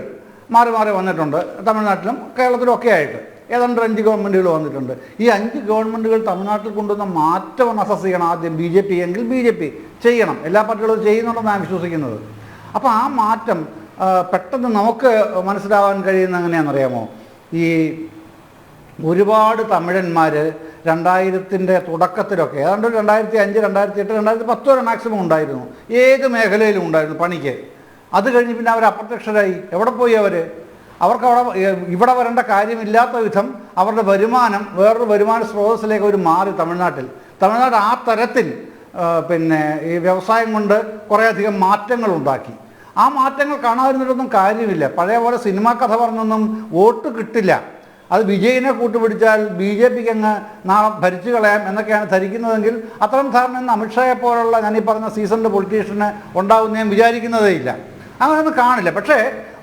മാറി മാറി വന്നിട്ടുണ്ട് തമിഴ്നാട്ടിലും കേരളത്തിലും ഒക്കെ ആയിട്ട്. ഏതാണ്ട് 5 ഗവൺമെൻറ്റുകൾ വന്നിട്ടുണ്ട്. ഈ 5 ഗവൺമെൻറ്റുകൾ തമിഴ്നാട്ടിൽ കൊണ്ടുവന്ന മാറ്റം ഒന്ന് അസസ് ചെയ്യണം. ആദ്യം BJP എങ്കിൽ BJP ചെയ്യണം, എല്ലാ പാർട്ടികളും ചെയ്യുന്നുണ്ടെന്ന് ഞാൻ വിശ്വസിക്കുന്നത്. അപ്പോൾ ആ മാറ്റം പെട്ടെന്ന് നമുക്ക് മനസ്സിലാവാൻ കഴിയുന്ന എങ്ങനെയാണെന്നറിയാമോ? ഈ ഒരുപാട് തമിഴന്മാർ 2000-ൻ്റെ തുടക്കത്തിലൊക്കെ ഏതാണ്ട് 2005, 2008, 2010 വരെ മാക്സിമം ഉണ്ടായിരുന്നു. ഏത് മേഖലയിലും ഉണ്ടായിരുന്നു പണിക്ക്. അത് കഴിഞ്ഞ് പിന്നെ അവർ അപ്രത്യക്ഷരായി. എവിടെ പോയി അവർ? അവർക്ക് ഇവിടെ വരേണ്ട കാര്യമില്ലാത്ത വിധം അവരുടെ വരുമാനം വേറൊരു വരുമാന സ്രോതസ്സിലേക്ക് അവർ മാറി. തമിഴ്നാട് ആ തരത്തിൽ പിന്നെ ഈ വ്യവസായം കൊണ്ട് കുറേയധികം മാറ്റങ്ങൾ ഉണ്ടാക്കി. ആ മാറ്റങ്ങൾ കാണാതിരുന്നിട്ടൊന്നും കാര്യമില്ല. പഴയ പോലെ സിനിമാ കഥ പറഞ്ഞൊന്നും വോട്ട് കിട്ടില്ല. അത് വിജയിനെ കൂട്ടുപിടിച്ചാൽ BJPക്ക് അങ്ങ് നാളെ ഭരിച്ചു കളയാം എന്നൊക്കെയാണ് ധരിക്കുന്നതെങ്കിൽ അത്തരം ധാരണ അമിത്ഷായെ പോലുള്ള ഞാനീ പറഞ്ഞ സീസൺഡ് പൊളിറ്റീഷ്യന് ഉണ്ടാവുന്ന ഞാൻ വിചാരിക്കുന്നതേ ഇല്ല. അങ്ങനെയൊന്നും കാണില്ല. പക്ഷേ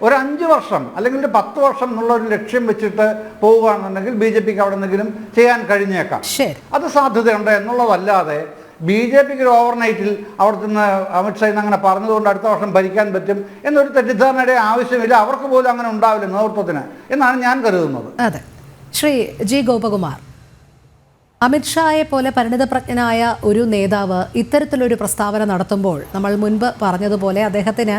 ഒരു 5 വർഷം അല്ലെങ്കിൽ ഒരു 10 വർഷം എന്നുള്ള ഒരു ലക്ഷ്യം വെച്ചിട്ട് പോവുകയാണെന്നുണ്ടെങ്കിൽ BJPക്ക് അവിടെ എന്തെങ്കിലും ചെയ്യാൻ കഴിഞ്ഞേക്കാം. അത് സാധ്യതയുണ്ട് എന്നുള്ളതല്ലാതെ BJPക്ക് ഒരു ഓവർനൈറ്റിൽ അവിടെ നിന്ന് അമിത്ഷാ ഇന്ന് അങ്ങനെ പറഞ്ഞതുകൊണ്ട് അടുത്ത വർഷം ഭരിക്കാൻ പറ്റും എന്നൊരു തെറ്റിദ്ധാരണയുടെ ആവശ്യമില്ല. അവർക്ക് പോലും അങ്ങനെ ഉണ്ടാവില്ല നേതൃത്വത്തിന് എന്നാണ് ഞാൻ കരുതുന്നത്. അതെ. ശ്രീ G. ഗോപകുമാർ, അമിത്ഷായെ പോലെ പരിണിതപ്രജ്ഞനായ ഒരു നേതാവ് ഇത്തരത്തിലൊരു പ്രസ്താവന നടത്തുമ്പോൾ നമ്മൾ മുൻപ് പറഞ്ഞതുപോലെ അദ്ദേഹത്തിന്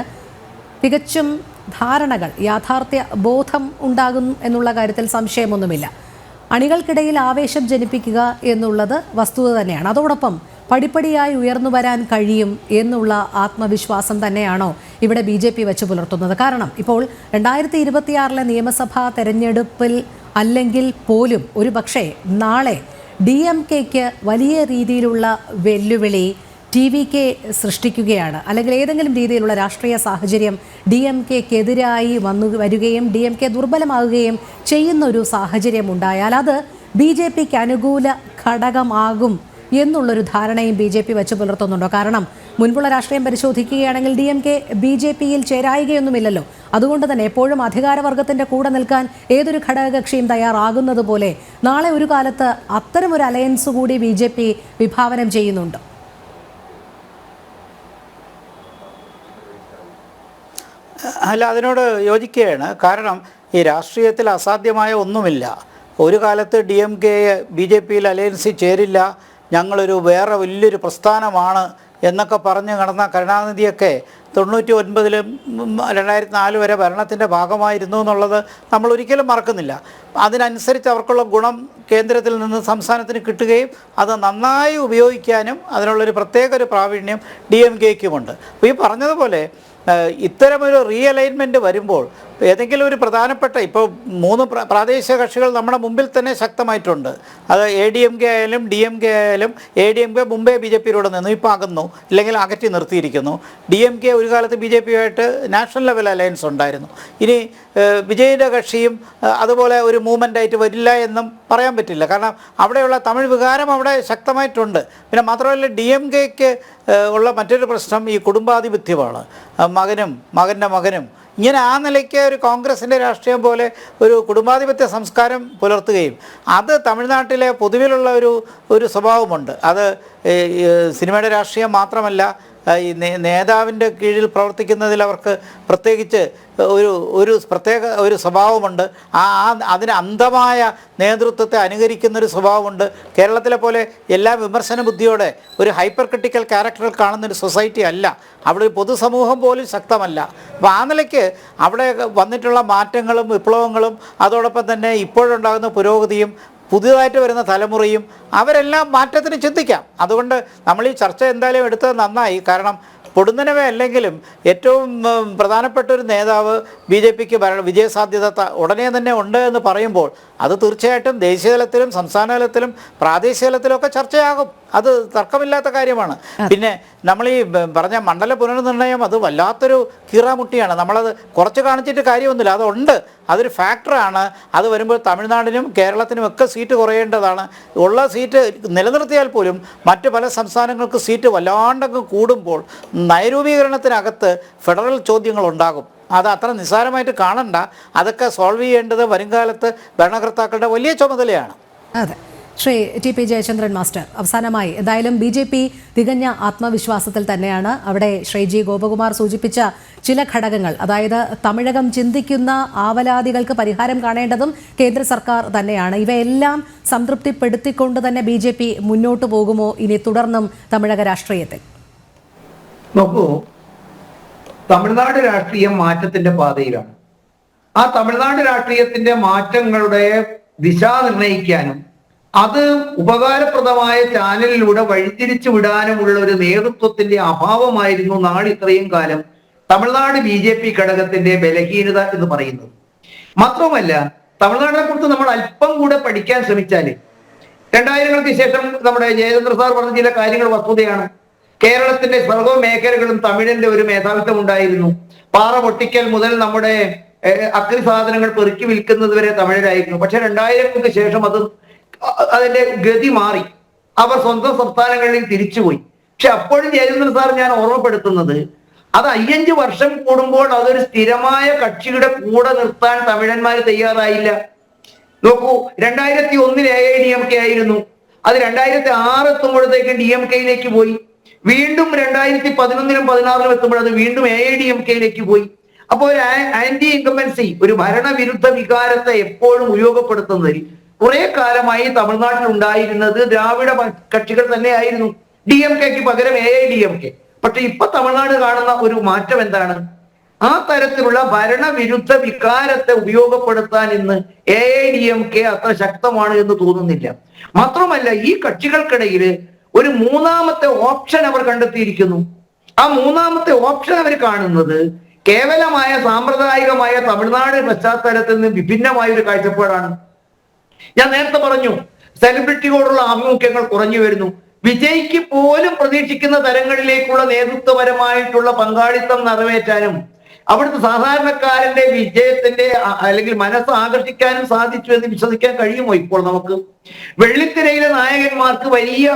തികച്ചും ധാരണകൾ, യാഥാർത്ഥ്യ ബോധം ഉണ്ടാകും എന്നുള്ള കാര്യത്തിൽ സംശയമൊന്നുമില്ല. അണികൾക്കിടയിൽ ആവേശം ജനിപ്പിക്കുക എന്നുള്ളത് വസ്തുത തന്നെയാണ്. അതോടൊപ്പം പടിപ്പടിയായി ഉയർന്നു വരാൻ കഴിയും എന്നുള്ള ആത്മവിശ്വാസം തന്നെയാണോ ഇവിടെ BJP വെച്ച് പുലർത്തുന്നത്? കാരണം ഇപ്പോൾ 2026 നിയമസഭാ തെരഞ്ഞെടുപ്പിൽ അല്ലെങ്കിൽ പോലും ഒരു പക്ഷേ നാളെ DMKക്ക് വലിയ രീതിയിലുള്ള വെല്ലുവിളി TVK സൃഷ്ടിക്കുകയാണ്, അല്ലെങ്കിൽ ഏതെങ്കിലും രീതിയിലുള്ള രാഷ്ട്രീയ സാഹചര്യം DMKക്കെതിരായി വരികയും DMK ദുർബലമാകുകയും ചെയ്യുന്ന ഒരു സാഹചര്യം ഉണ്ടായാൽ അത് BJPക്ക് അനുകൂല ഘടകമാകും എന്നുള്ളൊരു ധാരണയും BJP വെച്ച് പുലർത്തുന്നുണ്ടോ? കാരണം മുൻപുള്ള രാഷ്ട്രീയം പരിശോധിക്കുകയാണെങ്കിൽ DMK BJPയിൽ ചേരായികയൊന്നുമില്ലല്ലോ. അതുകൊണ്ട് തന്നെ എപ്പോഴും അധികാരവർഗത്തിൻ്റെ കൂടെ നിൽക്കാൻ ഏതൊരു ഘടകകക്ഷിയും തയ്യാറാകുന്നത് പോലെ നാളെ ഒരു കാലത്ത് അത്തരമൊരു അലയൻസ് കൂടി BJP വിഭാവനം ചെയ്യുന്നുണ്ട്. അല്ല, അതിനോട് യോജിക്കുകയാണ്. കാരണം ഈ രാഷ്ട്രീയത്തിൽ അസാധ്യമായ ഒന്നുമില്ല. ഒരു കാലത്ത് DMK BJPയിൽ അലയൻസിൽ ചേരില്ല, ഞങ്ങളൊരു വേറെ വലിയൊരു പ്രസ്ഥാനമാണ് എന്നൊക്കെ പറഞ്ഞ് നടന്ന കരുണാനിധിയൊക്കെ 99-ലും 2004 വരെ ഭരണത്തിൻ്റെ ഭാഗമായിരുന്നു എന്നുള്ളത് നമ്മൾ ഒരിക്കലും മറക്കുന്നില്ല. അതിനനുസരിച്ച് അവർക്കുള്ള ഗുണം കേന്ദ്രത്തിൽ നിന്ന് സംസ്ഥാനത്തിന് കിട്ടുകയും അത് നന്നായി ഉപയോഗിക്കാനും അതിനുള്ളൊരു പ്രത്യേക ഒരു പ്രാവീണ്യം DMKക്കുമുണ്ട്. അപ്പോൾ ഈ പറഞ്ഞതുപോലെ ഇത്തരമൊരു റീഅലൈൻമെൻറ്റ് വരുമ്പോൾ ഏതെങ്കിലും ഒരു പ്രധാനപ്പെട്ട ഇപ്പോൾ 3 പ്രാദേശിക കക്ഷികൾ നമ്മുടെ മുമ്പിൽ തന്നെ ശക്തമായിട്ടുണ്ട്. അത് ADMK ആയാലും DMK ആയാലും. ADMK മുമ്പേ BJPയിലൂടെ നിന്നു, ഇപ്പോൾ അകന്നു, ഇല്ലെങ്കിൽ അകറ്റി നിർത്തിയിരിക്കുന്നു. DMK ഒരു കാലത്ത് BJPയുമായിട്ട് നാഷണൽ ലെവൽ അലയൻസ് ഉണ്ടായിരുന്നു. ഇനി വിജയിൻ്റെ കക്ഷിയും അതുപോലെ ഒരു മൂവ്മെൻ്റായിട്ട് വരില്ല എന്നും പറയാൻ പറ്റില്ല. കാരണം അവിടെയുള്ള തമിഴ് വികാരം അവിടെ ശക്തമായിട്ടുണ്ട്. പിന്നെ മാത്രമല്ല DMKക്ക് ഉള്ള മറ്റൊരു പ്രശ്നം ഈ കുടുംബാധിപത്യമാണ്. മകൻ്റെ മകനും ഇങ്ങനെ ആ നിലയ്ക്ക് ഒരു കോൺഗ്രസിൻ്റെ രാഷ്ട്രീയം പോലെ ഒരു കുടുംബാധിപത്യ സംസ്കാരം പുലർത്തുകയും അത് തമിഴ്നാട്ടിലെ പൊതുവിലുള്ള ഒരു സ്വഭാവമുണ്ട്. അത് സിനിമയുടെ രാഷ്ട്രീയം മാത്രമല്ല, ഈ നേതാവിൻ്റെ കീഴിൽ പ്രവർത്തിക്കുന്നതിൽ അവർക്ക് പ്രത്യേകിച്ച് ഒരു പ്രത്യേക ഒരു സ്വഭാവമുണ്ട്. അതിന് അന്ധമായ നേതൃത്വത്തെ അനുകരിക്കുന്നൊരു സ്വഭാവമുണ്ട്. കേരളത്തിലെ പോലെ എല്ലാ വിമർശന ബുദ്ധിയോടെ ഒരു ഹൈപ്പർ ക്രിട്ടിക്കൽ ക്യാരക്ടറിൽ കാണുന്നൊരു സൊസൈറ്റി അല്ല. അവിടെ ഒരു പൊതുസമൂഹം പോലും ശക്തമല്ല. അപ്പോൾ ആ നിലയ്ക്ക് അവിടെ വന്നിട്ടുള്ള മാറ്റങ്ങളും വിപ്ലവങ്ങളും അതോടൊപ്പം തന്നെ ഇപ്പോഴുണ്ടാകുന്ന പുരോഗതിയും പുതിയതായിട്ട് വരുന്ന തലമുറയും അവരെല്ലാം മാറ്റത്തിന് ചിന്തിക്കാം. അതുകൊണ്ട് നമ്മൾ ഈ ചർച്ച എന്തായാലും എടുത്തത് നന്നായി. കാരണം പൊടുന്നനവേ അല്ലെങ്കിലും ഏറ്റവും പ്രധാനപ്പെട്ട ഒരു നേതാവ് BJPക്ക് വിജയസാധ്യത ഉടനെ തന്നെ ഉണ്ട് എന്ന് പറയുമ്പോൾ അത് തീർച്ചയായിട്ടും ദേശീയ തലത്തിലും സംസ്ഥാന തലത്തിലും പ്രാദേശിക തലത്തിലുമൊക്കെ ചർച്ചയാകും. അത് തർക്കമില്ലാത്ത കാര്യമാണ്. പിന്നെ നമ്മൾ ഈ പറഞ്ഞ മണ്ഡല പുനർനിർണ്ണയം അത് വല്ലാത്തൊരു കീറാമുട്ടിയാണ്. നമ്മളത് കുറച്ച് കാണിച്ചിട്ട് കാര്യമൊന്നുമില്ല, അതുണ്ട്, അതൊരു ഫാക്ടറാണ്. അത് വരുമ്പോൾ തമിഴ്നാടിനും കേരളത്തിനും ഒക്കെ സീറ്റ് കുറയേണ്ടതാണ്. ഉള്ള സീറ്റ് നിലനിർത്തിയാൽ പോലും മറ്റ് പല സംസ്ഥാനങ്ങൾക്ക് സീറ്റ് വല്ലാണ്ടങ്ങ് കൂടുമ്പോൾ നയരൂപീകരണത്തിനകത്ത് ഫെഡറൽ ചോദ്യങ്ങളുണ്ടാകും. അത് അത്ര നിസ്സാരമായിട്ട് കാണണ്ട. അതൊക്കെ സോൾവ് ചെയ്യേണ്ടത് വരുംകാലത്ത് ഭരണകർത്താക്കളുടെ വലിയ ചുമതലയാണ്. അതെ. ശ്രീ ടി.പി. ജയചന്ദ്രൻ മാസ്റ്റർ, അവസാനമായി എന്തായാലും BJP തികഞ്ഞ ആത്മവിശ്വാസത്തിൽ തന്നെയാണ്. അവിടെ ശ്രീ G. ഗോപകുമാർ സൂചിപ്പിച്ച ചില ഘടകങ്ങൾ, അതായത് തമിഴകം ചിന്തിക്കുന്ന ആവലാതികൾക്ക് പരിഹാരം കാണേണ്ടതും കേന്ദ്ര സർക്കാർ തന്നെയാണ്. ഇവയെല്ലാം സംതൃപ്തിപ്പെടുത്തിക്കൊണ്ട് തന്നെ BJP മുന്നോട്ട് പോകുമോ ഇനി തുടർന്നും തമിഴക രാഷ്ട്രീയത്തിൽ? നോക്കൂ, തമിഴ്നാട് രാഷ്ട്രീയം മാറ്റത്തിന്റെ പാതയിലാണ്. ആ തമിഴ്നാട് രാഷ്ട്രീയത്തിന്റെ മാറ്റങ്ങളുടെ ദിശ നിർണ്ണയിക്കാനും അത് ഉപകാരപ്രദമായ ചാനലിലൂടെ വഴിതിരിച്ചു വിടാനുമുള്ള ഒരു നേതൃത്വത്തിന്റെ അഭാവമായിരുന്നു ഇത്രയും കാലം തമിഴ്നാട് BJP ഘടകത്തിന്റെ ബലഹീനത എന്ന് പറയുന്നത്. മാത്രമല്ല, തമിഴ്നാടിനെ കുറിച്ച് നമ്മൾ അല്പം കൂടെ പഠിക്കാൻ ശ്രമിച്ചാൽ 2000-ങ്ങൾക്ക് ശേഷം നമ്മുടെ ജയചന്ദ്ര സാർ പറഞ്ഞ ചില കാര്യങ്ങൾ വസ്തുതയാണ്. കേരളത്തിന്റെ സർവ്വ മേഖലകളും തമിഴിന്റെ ഒരു മേധാവിത്വം ഉണ്ടായിരുന്നു. പാറ പൊട്ടിക്കൽ മുതൽ നമ്മുടെ അഗ്നി സാധനങ്ങൾ പെറുക്കി വിൽക്കുന്നത് വരെ തമിഴരായിരുന്നു. പക്ഷെ 2000-ങ്ങൾക്ക് ശേഷം അതിന്റെ ഗതി മാറി. അവർ സ്വന്തം സംസ്ഥാനങ്ങളിൽ തിരിച്ചുപോയി. പക്ഷെ അപ്പോഴും ജയചന്ദ്രൻ സാർ ഞാൻ ഓർമ്മപ്പെടുത്തുന്നത്, അത് 5 വർഷം കൂടുമ്പോൾ അതൊരു സ്ഥിരമായ കക്ഷിയുടെ കൂടെ നിർത്താൻ തമിഴന്മാർ തയ്യാറായില്ല. നോക്കൂ, 2001 AIDMK ആയിരുന്നു. അത് 2006 എത്തുമ്പോഴത്തേക്ക് DMK-യിലേക്ക് പോയി. വീണ്ടും 2011-ലും 2016-ലും എത്തുമ്പോൾ അത് വീണ്ടും AIDMK-യിലേക്ക് പോയി. അപ്പോൾ ഒരു ആന്റി ഇൻകംബൻസി, ഒരു ഭരണവിരുദ്ധ വികാരത്തെ എപ്പോഴും ഉപയോഗപ്പെടുത്തുന്നതിൽ കുറെ കാലമായി തമിഴ്നാട്ടിൽ ഉണ്ടായിരുന്നത് ദ്രാവിഡ കക്ഷികൾ തന്നെയായിരുന്നു. DMK-ക്ക് പകരം AIDMK. പക്ഷെ ഇപ്പൊ തമിഴ്നാട് കാണുന്ന ഒരു മാറ്റം എന്താണ്? ആ തരത്തിലുള്ള ഭരണവിരുദ്ധ വികാരത്തെ ഉപയോഗപ്പെടുത്താൻ ഇന്ന് AIDMK അത്ര ശക്തമാണ് എന്ന് തോന്നുന്നില്ല. മാത്രമല്ല, ഈ കക്ഷികൾക്കിടയിൽ ഒരു മൂന്നാമത്തെ ഓപ്ഷൻ അവർ കണ്ടെത്തിയിരിക്കുന്നു. ആ മൂന്നാമത്തെ ഓപ്ഷൻ അവർ കാണുന്നത് കേവലമായ സാമ്പ്രദായികമായ തമിഴ്നാട് പശ്ചാത്തലത്തിൽ നിന്ന് വിഭിന്നമായ ഒരു കാഴ്ചപ്പാടാണ്. ഞാൻ നേരത്തെ പറഞ്ഞു, സെലിബ്രിറ്റിയോടുള്ള ആഭിമുഖ്യങ്ങൾ കുറഞ്ഞു വരുന്നു. വിജയ്ക്ക് പോലും പ്രതീക്ഷിക്കുന്ന തരങ്ങളിലേക്കുള്ള നേതൃത്വപരമായിട്ടുള്ള പങ്കാളിത്തം നിറവേറ്റാനും അവിടുത്തെ സാധാരണക്കാരന്റെ വിജയത്തിന്റെ അല്ലെങ്കിൽ മനസ്സ് ആകർഷിക്കാനും സാധിച്ചു എന്ന് വിശ്വസിക്കാൻ കഴിയുമോ ഇപ്പോൾ നമുക്ക്? വെള്ളിത്തിരയിലെ നായകന്മാർക്ക് വലിയ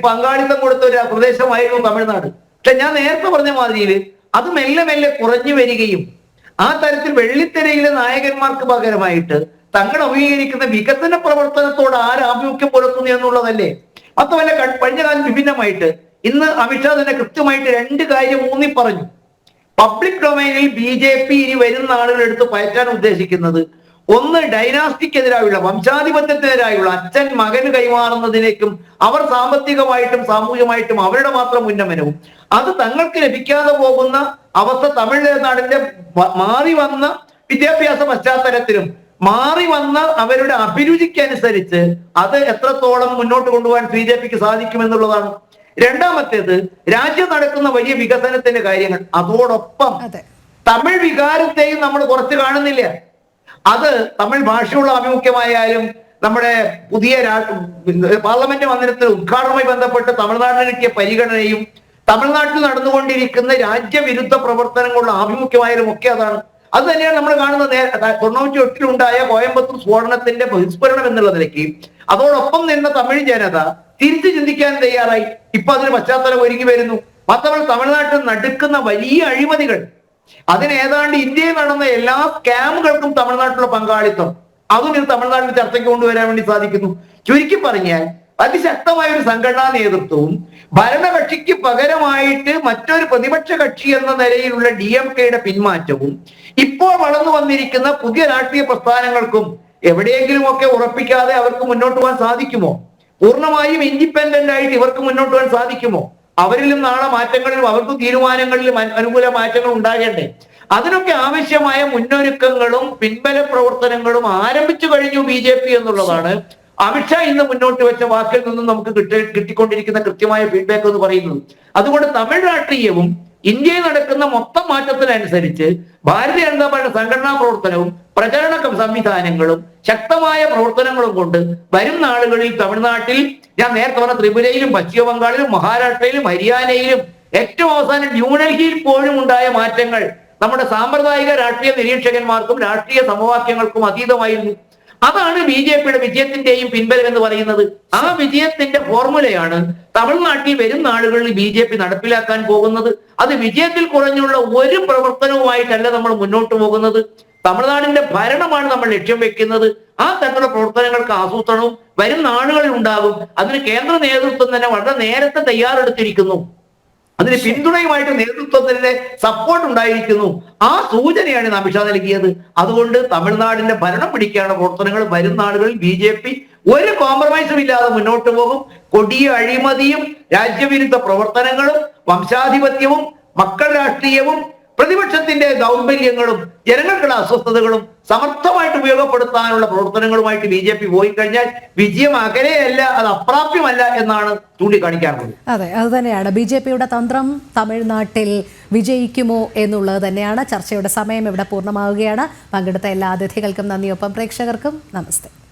പങ്കാളിത്തം കൊടുത്ത ഒരു പ്രദേശമായിരുന്നു തമിഴ്നാട്. പക്ഷെ ഞാൻ നേരത്തെ പറഞ്ഞ മാതിരിയിൽ അത് മെല്ലെ മെല്ലെ കുറഞ്ഞു വരികയും ആ തരത്തിൽ വെള്ളിത്തിരയിലെ നായകന്മാർക്ക് പകരമായിട്ട് തങ്ങൾ അംഗീകരിക്കുന്ന വികസന പ്രവർത്തനത്തോട് ആരാഭിമുഖ്യം പുലർത്തുന്നു എന്നുള്ളതല്ലേ. മാത്രമല്ല, കഴിഞ്ഞ കാലം വിഭിന്നമായിട്ട് ഇന്ന് അമിത്ഷാ തന്നെ കൃത്യമായിട്ട് 2 കാര്യം ഊന്നി പറഞ്ഞു. പബ്ലിക് ഡൊമൈനിൽ BJP ഇനി വരുന്ന ആളുകൾ എടുത്ത് പയറ്റാൻ ഉദ്ദേശിക്കുന്നത്, ഒന്ന് ഡൈനാസ്റ്റിക്കെതിരായുള്ള, വംശാധിപത്യത്തിനെതിരായുള്ള, അച്ഛൻ മകന് കൈമാറുന്നതിലേക്കും അവർ സാമ്പത്തികമായിട്ടും സാമൂഹികമായിട്ടും അവരുടെ മാത്രം ഉന്നമനവും, അത് തങ്ങൾക്ക് ലഭിക്കാതെ പോകുന്ന അവസ്ഥ തമിഴ്നാടിന്റെ മാറി വന്ന വിദ്യാഭ്യാസ പശ്ചാത്തലത്തിലും മാറി വന്ന അവരുടെ അഭിരുചിക്കനുസരിച്ച് അത് എത്രത്തോളം മുന്നോട്ട് കൊണ്ടുപോകാൻ BJPക്ക് സാധിക്കുമെന്നുള്ളതാണ്. രണ്ടാമത്തേത്, രാജ്യം നടക്കുന്ന വലിയ വികസനത്തിന്റെ കാര്യങ്ങൾ. അതോടൊപ്പം തമിഴ് വികാരത്തെയും നമ്മൾ കുറച്ച് കാണുന്നില്ല. അത് തമിഴ് ഭാഷയുള്ള ആഭിമുഖ്യമായാലും നമ്മുടെ പുതിയ പാർലമെന്റ് മന്ദിരത്തിൽ ഉദ്ഘാടനവുമായി ബന്ധപ്പെട്ട് തമിഴ്നാടിന് കിട്ടിയ പരിഗണനയും തമിഴ്നാട്ടിൽ നടന്നുകൊണ്ടിരിക്കുന്ന രാജ്യവിരുദ്ധ പ്രവർത്തനങ്ങളുടെ ആഭിമുഖ്യമായാലും ഒക്കെ അതാണ്. അത് തന്നെയാണ് നമ്മൾ കാണുന്നത്. 98-ലുണ്ടായ കോയമ്പത്തൂർ സ്ഫോടനത്തിന്റെ ബഹിസ്ഫുരണം എന്നുള്ള നിലയ്ക്ക് അതോടൊപ്പം നിന്ന തമിഴ് ജനത തിരിച്ചു ചിന്തിക്കാൻ തയ്യാറായി. ഇപ്പൊ അതിന് പശ്ചാത്തലം ഒരുങ്ങി വരുന്നു. മാത്രമല്ല, തമിഴ്നാട്ടിൽ നടക്കുന്ന വലിയ അഴിമതികൾ, അതിന് ഏതാണ്ട് ഇന്ത്യയിൽ നടന്ന എല്ലാ സ്കാമുകൾക്കും തമിഴ്നാട്ടിലുള്ള പങ്കാളിത്തം, അതും ഇത് തമിഴ്നാട്ടിൽ ചർച്ചയ്ക്ക് കൊണ്ടുവരാൻ വേണ്ടി സാധിക്കുന്നു. ചുരുക്കി പറഞ്ഞാൽ, അതിശക്തമായ ഒരു സംഘടനാ നേതൃത്വവും ഭരണകക്ഷിക്ക് പകരമായിട്ട് മറ്റൊരു പ്രതിപക്ഷ കക്ഷി എന്ന നിലയിലുള്ള DMK-യുടെ പിന്മാറ്റവും ഇപ്പോൾ വളർന്നു വന്നിരിക്കുന്ന പുതിയ രാഷ്ട്രീയ പ്രസ്ഥാനങ്ങൾക്കും എവിടെയെങ്കിലും ഒക്കെ ഉറപ്പിക്കാതെ അവർക്ക് മുന്നോട്ട് പോകാൻ സാധിക്കുമോ? പൂർണ്ണമായും ഇൻഡിപെൻഡന്റ് ആയിട്ട് ഇവർക്ക് മുന്നോട്ട് പോകാൻ സാധിക്കുമോ? അവരിലും നാളെ മാറ്റങ്ങളിലും അവർക്കും തീരുമാനങ്ങളിലും അനുകൂല മാറ്റങ്ങൾ ഉണ്ടാകേണ്ടേ? അതിനൊക്കെ ആവശ്യമായ മുന്നൊരുക്കങ്ങളും പിൻബല പ്രവർത്തനങ്ങളും ആരംഭിച്ചു കഴിഞ്ഞു BJP എന്നുള്ളതാണ് അമിത്ഷാ ഇന്ന് മുന്നോട്ട് വെച്ച വാക്കിൽ നിന്നും നമുക്ക് കിട്ടിക്കൊണ്ടിരിക്കുന്ന കൃത്യമായ ഫീഡ്ബാക്ക് എന്ന് പറയുന്നത്. അതുകൊണ്ട് തമിഴ് രാഷ്ട്രീയവും ഇന്ത്യയിൽ നടക്കുന്ന മൊത്തം മാറ്റത്തിനനുസരിച്ച് ഭാരതീയ ജനതാ പാർട്ടി സംഘടനാ പ്രവർത്തനവും പ്രചരണ സംവിധാനങ്ങളും ശക്തമായ പ്രവർത്തനങ്ങളും കൊണ്ട് വരും നാളുകളിൽ തമിഴ്നാട്ടിൽ, ഞാൻ നേരത്തെ പറഞ്ഞ ത്രിപുരയിലും പശ്ചിമ ബംഗാളിലും മഹാരാഷ്ട്രയിലും ഹരിയാനയിലും ഏറ്റവും അവസാനം ന്യൂഡൽഹിയിൽ പോലും ഉണ്ടായ മാറ്റങ്ങൾ നമ്മുടെ സാമ്പ്രദായിക രാഷ്ട്രീയ നിരീക്ഷകന്മാർക്കും രാഷ്ട്രീയ സമവാക്യങ്ങൾക്കും അതീതമായിരുന്നു. അതാണ് BJP-യുടെ വിജയത്തിന്റെയും പിൻബലം എന്ന് പറയുന്നത്. ആ വിജയത്തിന്റെ ഫോർമുലയാണ് തമിഴ്നാട്ടിൽ വരും നാളുകളിൽ BJP നടപ്പിലാക്കാൻ പോകുന്നത്. അത് വിജയത്തിൽ കുറഞ്ഞുള്ള ഒരു പ്രവർത്തനവുമായിട്ടല്ല നമ്മൾ മുന്നോട്ട് പോകുന്നത്. തമിഴ്നാടിന്റെ ഭരണമാണ് നമ്മൾ ലക്ഷ്യം വെക്കുന്നത്. ആ തരത്തിലുള്ള പ്രവർത്തനങ്ങൾക്ക് ആസൂത്രണവും വരും നാളുകളിൽ ഉണ്ടാകും. അതിന് കേന്ദ്ര നേതൃത്വം തന്നെ വളരെ നേരത്തെ തയ്യാറെടുത്തിരിക്കുന്നു. അതിന് പിന്തുണയുമായിട്ട് നേതൃത്വത്തിന്റെ സപ്പോർട്ട് ഉണ്ടായിരിക്കുന്നു. ആ സൂചനയാണ് ഇന്ന് അമിത്ഷാ നൽകിയത്. അതുകൊണ്ട് തമിഴ്നാടിന്റെ ഭരണം പിടിക്കാനുള്ള പ്രവർത്തനങ്ങൾ വരും നാളുകളിൽ BJP ഒരു കോംപ്രമൈസും ഇല്ലാതെ മുന്നോട്ട് പോകും. കൊടിയ അഴിമതിയും രാജ്യവിരുദ്ധ പ്രവർത്തനങ്ങളും വംശാധിപത്യവും മക്കൾ രാഷ്ട്രീയവും പ്രതിപക്ഷത്തിന്റെ ദൗർബല്യങ്ങളും ജനങ്ങൾക്കുള്ള അസ്വസ്ഥതകളും സമർത്ഥമായിട്ട് ഉപയോഗപ്പെടുത്താനുള്ള പ്രവർത്തനങ്ങളുമായിട്ട് BJP പോയി കഴിഞ്ഞാൽ വിജയം അകലെയല്ല, അത് അപ്രാപ്യമല്ല എന്നാണ് ചൂണ്ടിക്കാണിക്കാറുള്ളത്. അതെ, അത് തന്നെയാണ്. BJPയുടെ തന്ത്രം തമിഴ്നാട്ടിൽ വിജയിക്കുമോ എന്നുള്ളത് തന്നെയാണ്. ചർച്ചയുടെ സമയം ഇവിടെ പൂർണ്ണമാവുകയാണ്. പങ്കെടുത്ത എല്ലാ അതിഥികൾക്കും നന്ദി, ഒപ്പം പ്രേക്ഷകർക്കും നമസ്തേ.